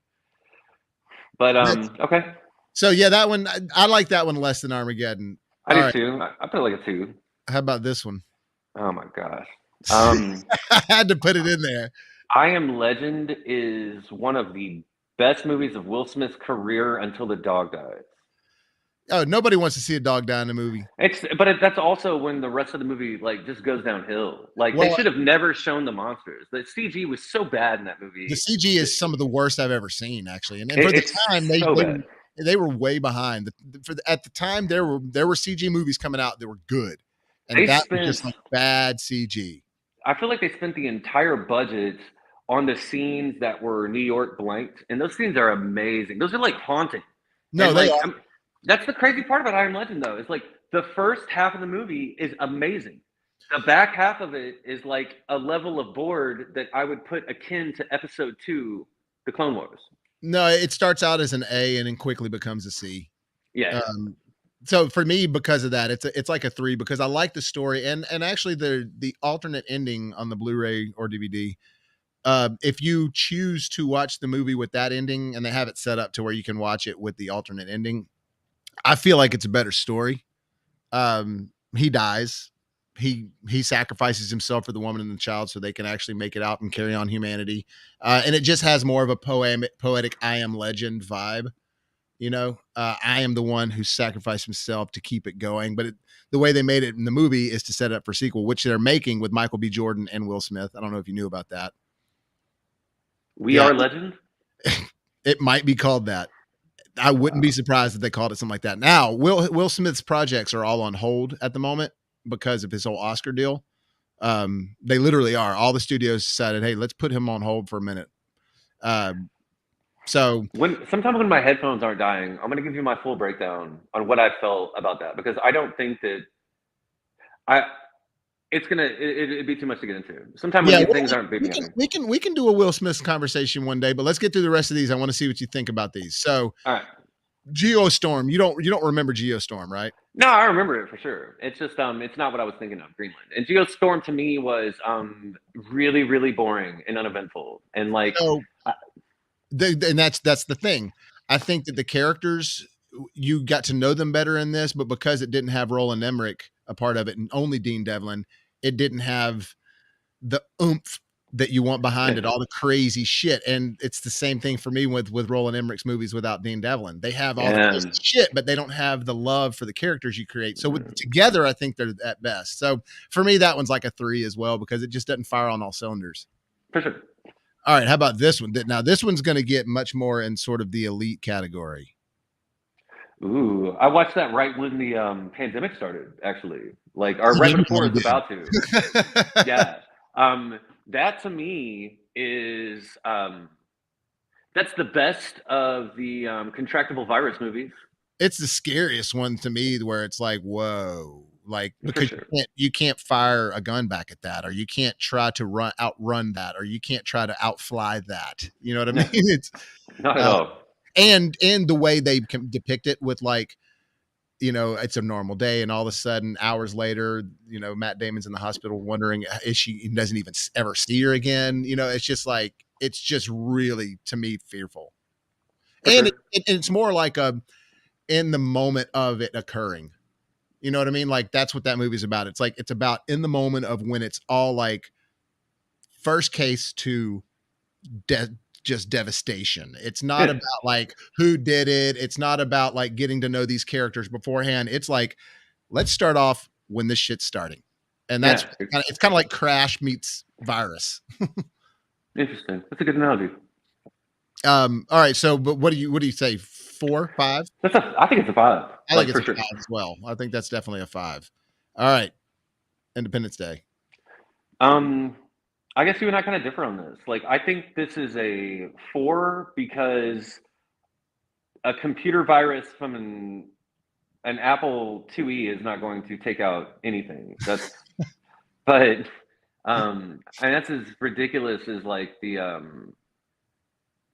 But That's okay. so yeah, that one I like that one less than Armageddon. I All do right, too. I put it like a two. how about this one? Oh my gosh. Um, I had to put it in there. I Am Legend is one of the best movies of Will Smith's career until the dog dies. Oh, nobody wants to see a dog die in a movie. That's also when the rest of the movie like just goes downhill. Like they Well, should have never shown the monsters. The CG was so bad in that the movie. CG It, is some of the worst I've ever seen, actually. And for the it's time, so bad. they were way behind. At the time, there were CG movies coming out that were good, and They that was just spent. like bad CG. I feel like they spent the entire budget on the scenes that were New York blanked, and those scenes are amazing. Those are like haunting, No, and they like are. that's the crazy part about I Am Legend, though. Is like the first half of the movie is amazing. The back half of it is like a level of bored that I would put akin to episode two, The Clone Wars. No, it starts out as an A and then quickly becomes a C. Yeah, yeah. Um, so for me, because of that, it's like a 3 because I like the story and actually the alternate ending on the Blu-ray or DVD. If you choose to watch the movie with that ending and they have it set up to where you can watch it with the alternate ending, I feel like it's a better story. He dies. he sacrifices himself for the woman and the child so they can actually make it out and carry on humanity. And it just has more of a poetic I am legend vibe. I am the one who sacrificed himself to keep it going. But the way they made it in the movie is to set it up for sequel, which they're making with Michael B. Jordan and Will Smith. I don't know if you knew about that. We Are Legend? It might be called that. I wouldn't be surprised if they called it something like that. Now, Will Smith's projects are all on hold at the moment because of his whole Oscar deal. They literally are. All the studios decided, hey, let's put him on hold for a minute. So sometimes when my headphones aren't dying, I'm going to give you my full breakdown on what I felt about that, because I don't think that it'd be too much to get into. Sometimes when these things aren't beeping. We can do a Will Smith conversation one day, but let's get through the rest of these. I want to see what you think about these. So, all right. Geostorm, you don't remember Geostorm, right? No, I remember it for sure. It's just it's not what I was thinking of. Greenland and Geostorm to me was really, really boring and uneventful, and like. And that's the thing. I think that the characters, you got to know them better in this, but because it didn't have Roland Emmerich a part of it and only Dean Devlin, it didn't have the oomph that you want behind it, all the crazy shit. And it's the same thing for me with Roland Emmerich's movies without Dean Devlin. They have all the crazy shit, but they don't have the love for the characters you create. So together, I think they're at best. So for me, that one's like a 3 as well, because it just doesn't fire on all cylinders. For sure. All right, how about this one? Now, this one's going to get much more in sort of the elite category. Ooh, I watched that right when the pandemic started, actually. Like, or right before it was about to. Yeah. That to me is that's the best of the contractable virus movies. It's the scariest one to me, where it's like, whoa. Like, because you can't fire a gun back at that, or you can't try to outrun that, or you can't try to outfly that. You know what I mean? It's not at all. And the way they can depict it with, like, it's a normal day, and all of a sudden, hours later, Matt Damon's in the hospital wondering, he doesn't even ever see her again. It's just like, it's just really, to me, fearful. And it's more like in the moment of it occurring. You know what I mean? Like, that's what that movie's about. It's like, it's about in the moment of when it's all like first case to just devastation. It's not about like who did it. It's not about like getting to know these characters beforehand. It's like, let's start off when this shit's starting. And that's it's kind of like Crash meets Virus. Interesting. That's a good analogy. All right. So, but what do you say? 4, 5? I think it's a 5. I think it's a 5 as well. I think that's definitely a 5. All right. Independence Day. I guess you and I kind of differ on this. Like, I think this is a 4 because a computer virus from an Apple IIe is not going to take out anything. That's, but, and that's as ridiculous as like the,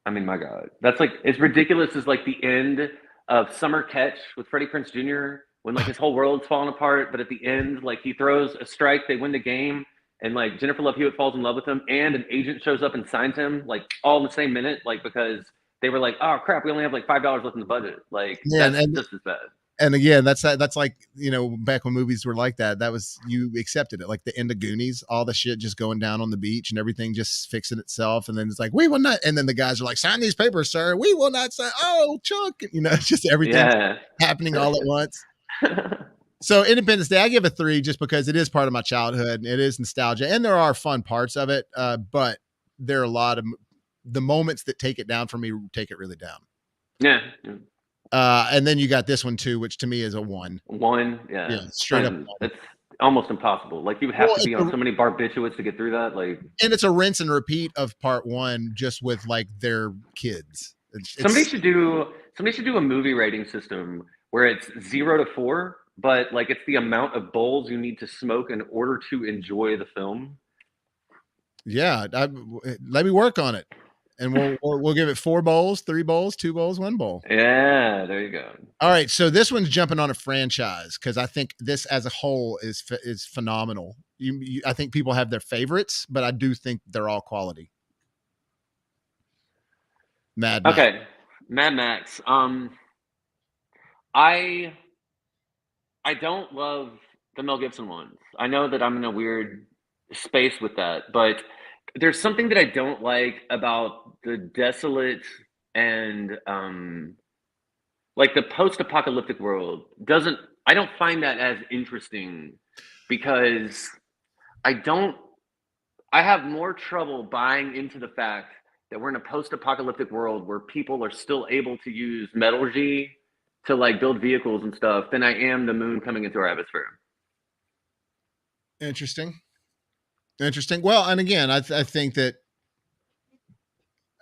I mean, my God, that's like as ridiculous as like the end of Summer Catch with Freddie Prinze Jr. when like his whole world's falling apart, but at the end, like he throws a strike, they win the game, and like Jennifer Love Hewitt falls in love with him, and an agent shows up and signs him like all in the same minute, like because they were like, oh crap, we only have like $5 left in the budget, like that's just as bad. And again, that's like, back when movies were like that, you accepted it. Like the end of Goonies, all the shit just going down on the beach and everything just fixing itself. And then it's like, we will not. And then the guys are like, sign these papers, sir. We will not sign. Oh, Chuck. It's just everything happening all at once. So Independence Day, I give a 3 just because it is part of my childhood. It is nostalgia. And there are fun parts of it. But there are a lot of the moments that take it down for me, take it really down. Yeah. And then you got this one too, which to me is a 1. 1, yeah, straight up. It's almost impossible. Like you would have to be on so many barbiturates to get through that. Like, and it's a rinse and repeat of part 1, just with like their kids. Somebody should do a movie rating system where it's 0 to 4, but like it's the amount of bowls you need to smoke in order to enjoy the film. Yeah, let me work on it. And we'll give it 4 bowls, 3 bowls, 2 bowls, 1 bowl. Yeah, there you go. All right, so this one's jumping on a franchise because I think this as a whole is phenomenal. I think people have their favorites, but I do think they're all quality. Mad Max. Okay, Mad Max. I don't love the Mel Gibson ones. I know that I'm in a weird space with that, but there's something that I don't like about the desolate and like the post-apocalyptic world doesn't I don't find that as interesting because I don't I have more trouble buying into the fact that we're in a post-apocalyptic world where people are still able to use metallurgy to like build vehicles and stuff than I am the moon coming into our atmosphere. Interesting. Well, and again, I think that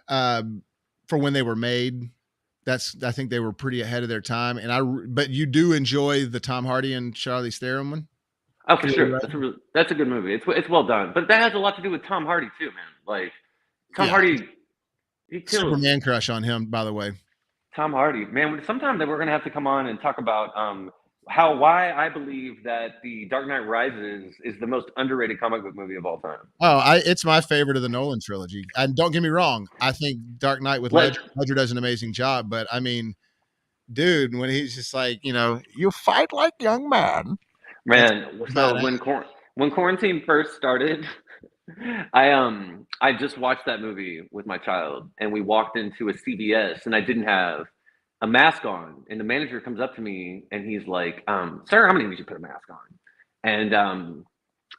for when they were made, I think they were pretty ahead of their time. But you do enjoy the Tom Hardy and Charlize Theron one? Oh, for sure. That's a good movie. It's well done, but that has a lot to do with Tom Hardy too, man. Like Tom Hardy, he kills. Superman crush on him, by the way. Tom Hardy, man. Sometime that we're gonna have to come on and talk about why I believe that the Dark Knight Rises is the most underrated comic book movie of all time. Oh, it's my favorite of the Nolan trilogy. And don't get me wrong, I think Dark Knight with Ledger does an amazing job. But I mean, dude, when he's just like, you fight like young man. Man, so when quarantine first started, I just watched that movie with my child, and we walked into a CVS, and I didn't have a mask on, and the manager comes up to me, and he's like, "Sir, I'm gonna need you to put a mask on," and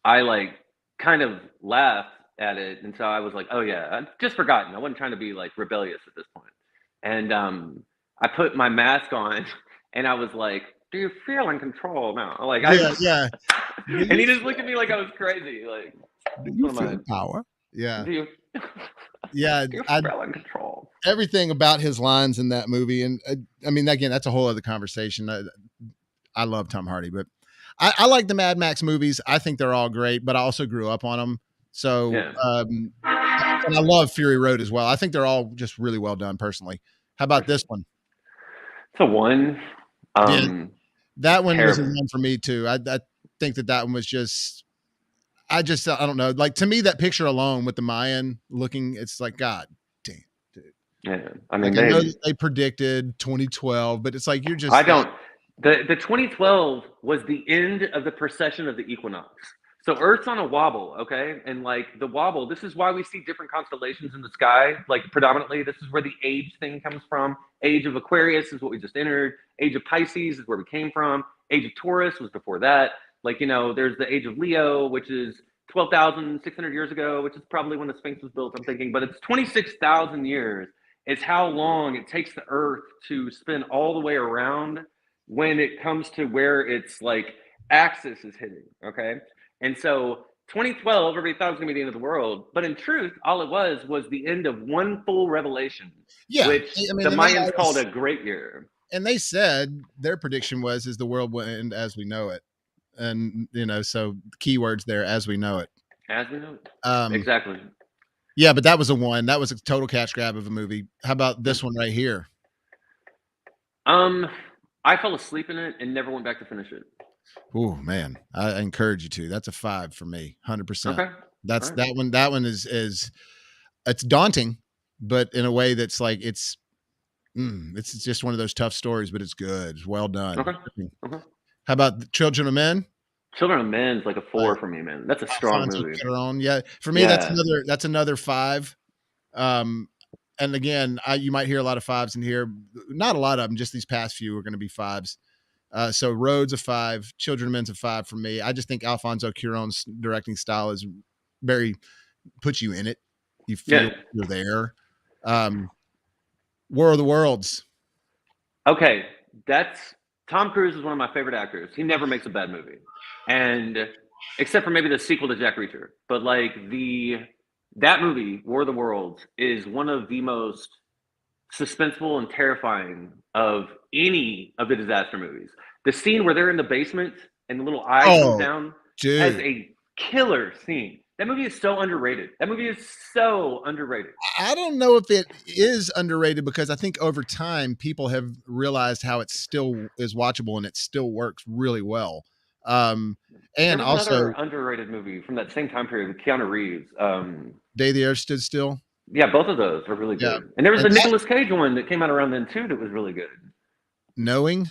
I like kind of laughed at it, and so I was like, "Oh yeah, I'd just forgotten. I wasn't trying to be like rebellious at this point," and I put my mask on, and I was like, do you feel in control now? Like, yeah. And he just looked at me like I was crazy. Like, do you feel power? Yeah. Do you yeah. Do you feel in control? Everything about his lines in that movie. And I mean, again, that's a whole other conversation. I love Tom Hardy, but I like the Mad Max movies. I think they're all great, but I also grew up on them. So, and I love Fury Road as well. I think they're all just really well done personally. How about this one? It's a one. That one was a one for me too. I think that one was just, I don't know. Like, to me, that picture alone with the Mayan looking, it's like, God damn, dude. Yeah. I mean, like, I know they predicted 2012, but it's like, you're just. The 2012 was the end of the precession of the equinox. So Earth's on a wobble, okay? And like the wobble, this is why we see different constellations in the sky. Like predominantly, this is where the age thing comes from. Age of Aquarius is what we just entered. Age of Pisces is where we came from. Age of Taurus was before that. Like, there's the age of Leo, which is 12,600 years ago, which is probably when the Sphinx was built, I'm thinking. But it's 26,000 years. It's how long it takes the Earth to spin all the way around when it comes to where its like axis is hitting, okay? And so 2012, everybody thought it was going to be the end of the world. But in truth, all it was the end of one full revelation, which the Mayans called a great year. And they said their prediction is the world will end as we know it. And, so keywords there, as we know it. As we know it. Exactly. Yeah, but that was a one. That was a total cash grab of a movie. How about this one right here? I fell asleep in it and never went back to finish it. Oh man, I encourage you to. That's a 5 for me, 100%. Okay. That's right. That one is it's daunting, but in a way that's like it's just one of those tough stories, but it's good. It's well done. Okay. How about the Children of Men? Children of Men's like a 4 for me, man. That's a strong movie. Yeah, for me that's another 5. And again, you might hear a lot of 5s in here. Not a lot of them. Just these past few are going to be 5s. So Road's a 5, Children of Men's a 5 for me. I just think Alfonso Cuarón's directing style is puts you in it. You feel you're there. War of the Worlds. Okay, Tom Cruise is one of my favorite actors. He never makes a bad movie, and except for maybe the sequel to Jack Reacher. But like that movie, War of the Worlds, is one of the most suspenseful and terrifying of any of the disaster movies. The scene where they're in the basement and the little eye comes down has a killer scene. That movie is so underrated. I don't know if it is underrated because I think over time people have realized how it still is watchable and it still works really well. And also another underrated movie from that same time period with Keanu Reeves. Day the Earth Stood Still. Yeah, both of those are really good. Yeah. And there was a Nicolas Cage one that came out around then too that was really good. Knowing?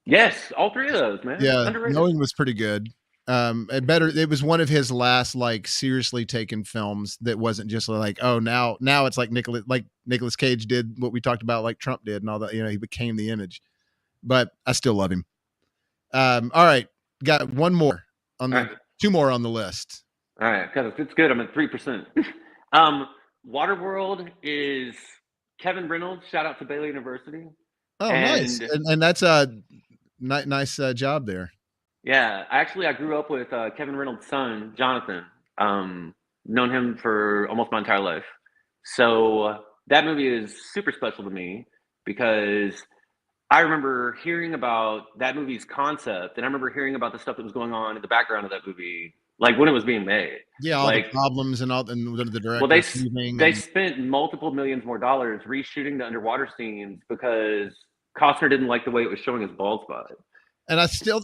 Yes, all three of those, man. Yeah, Underrated. Knowing was pretty good. It was one of his last like seriously taken films that wasn't just like, oh, now it's like Nicolas Cage did what we talked about, like Trump did and all that. You know, he became the image. But I still love him. All right, got one more on All the right. two more on the list. All right, because it's good. I'm at 3%. Waterworld is Kevin Reynolds. Shout out to Baylor University. Oh, nice, And and that's a nice job there. yeah, actually, I grew up with Kevin Reynolds' son, Jonathan. Known him for almost my entire life. So that movie is super special to me because I remember hearing about that movie's concept, and I remember hearing about the stuff that was going on in the background of that movie, like when it was being made. Yeah, all the Like, problems and all, and the well, director leaving, they and spent multiple millions more dollars reshooting the underwater scenes because Costner didn't like the way it was showing his bald spot. and I still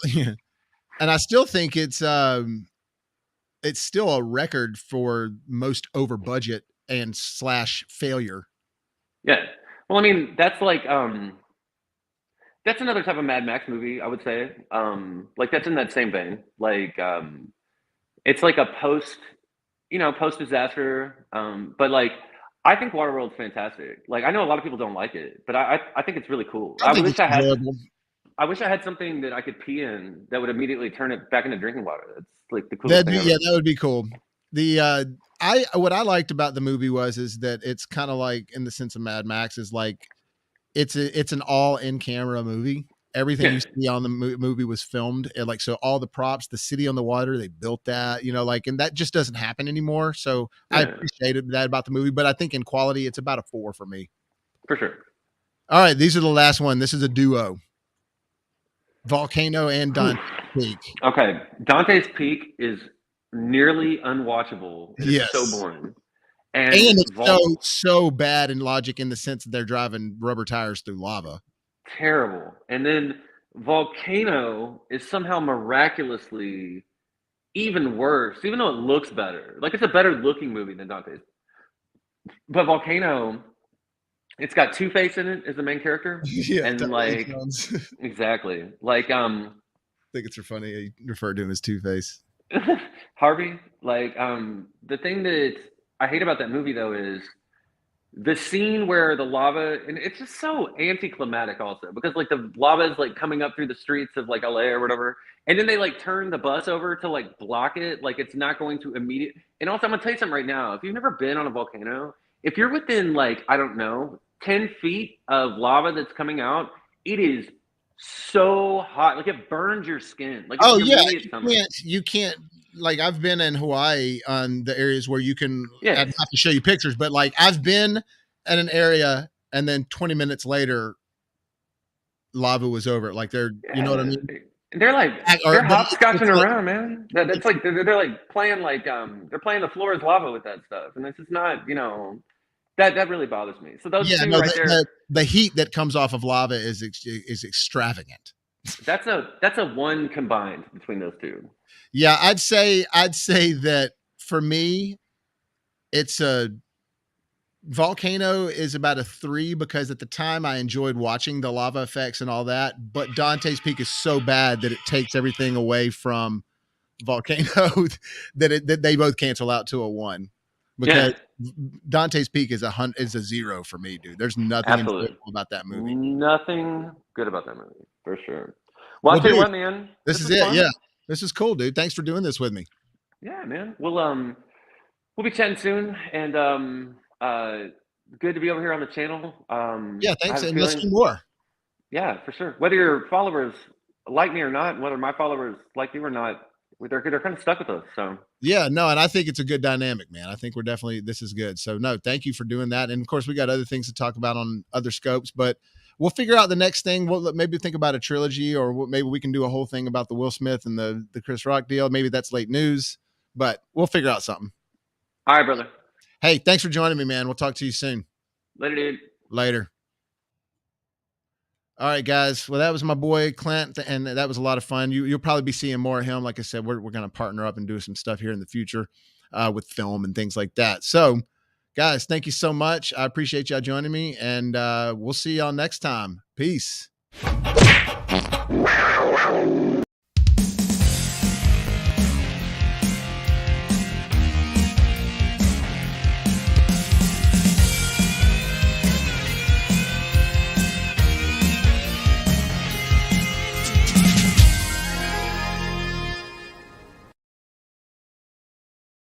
and I still think it's still a record for most over budget and slash failure. Yeah. Well, I mean, that's another type of Mad Max movie, I would say. Like that's in that same vein. Like it's like a post disaster. But like I think Waterworld's fantastic. Like I know a lot of people don't like it, but I think it's really cool. I think it's enjoyable. I wish I had something that I could pee in that would immediately turn it back into drinking water. That's like the coolest thing ever. Yeah, that would be cool. The I what I liked about the movie is that it's kind of like, in the sense of Mad Max, is like it's an all in camera movie. Everything you see on the movie was filmed, and like, so all the props, the city on the water, they built that, you know, like, and that just doesn't happen anymore. So I appreciated that about the movie, but I think in quality, it's about a 4 for me. For sure. All right, these are the last one. This is a duo. Volcano and Dante's Peak. Okay, Dante's Peak is nearly unwatchable. It's so boring. And it's so bad in logic, in the sense that they're driving rubber tires through lava. Terrible. And then Volcano is somehow miraculously even worse, even though it looks better. Like it's a better looking movie than Dante's. But Volcano, it's got Two-Face in it as the main character. Yeah, and like exactly. Like I think it's funny you refer to him as Two-Face. Harvey, like the thing that I hate about that movie though is the scene where the lava, and it's just so anticlimactic also, because like the lava is like coming up through the streets of like LA or whatever, and then they like turn the bus over to like block it, like it's not going to immediate. And also, I'm gonna tell you something right now. If you've never been on a volcano, if you're within like, I don't know, 10 feet of lava that's coming out, it is so hot, like it burns your skin. Like you can't. Like I've been in Hawaii on the areas where you can. Yeah, I'd have to show you pictures, but like I've been at an area, and then 20 minutes later, lava was over. Like you know what I mean? They're like they're hopscotching around, man. That's like they're like playing like they're playing the floor is lava with that stuff, and it's just not, you know, that really bothers me. So those two right there, the heat that comes off of lava is extravagant. That's a one combined between those two. Yeah, I'd say that for me, it's a Volcano is about a 3, because at the time I enjoyed watching the lava effects and all that, but Dante's Peak is so bad that it takes everything away from Volcano that they both cancel out to a 1. Because Dante's Peak is a 0 for me, dude. There's nothing enjoyable about that movie. Nothing good about that movie, for sure. Well, I'll tell you what, man. This is it. Fun. Yeah. This is cool, dude. Thanks for doing this with me. Yeah, man. We'll be chatting soon, and good to be over here on the channel. Yeah, thanks, and let's do more. Yeah, for sure. Whether your followers like me or not, whether my followers like you or not, they're kind of stuck with us. So yeah, no, and I think it's a good dynamic, man. I think this is good. So no, thank you for doing that. And of course, we got other things to talk about on other scopes, but we'll figure out the next thing. We'll maybe think about a trilogy, or maybe we can do a whole thing about the Will Smith and the Chris Rock deal. Maybe that's late news, but we'll figure out something. All right, brother. Hey, thanks for joining me, man. We'll talk to you soon. Later, dude. Later. All right, guys. Well, that was my boy Clint, and that was a lot of fun. You'll probably be seeing more of him. Like I said, we're going to partner up and do some stuff here in the future with film and things like that. So, guys, thank you so much. I appreciate y'all joining me, and we'll see y'all next time. Peace.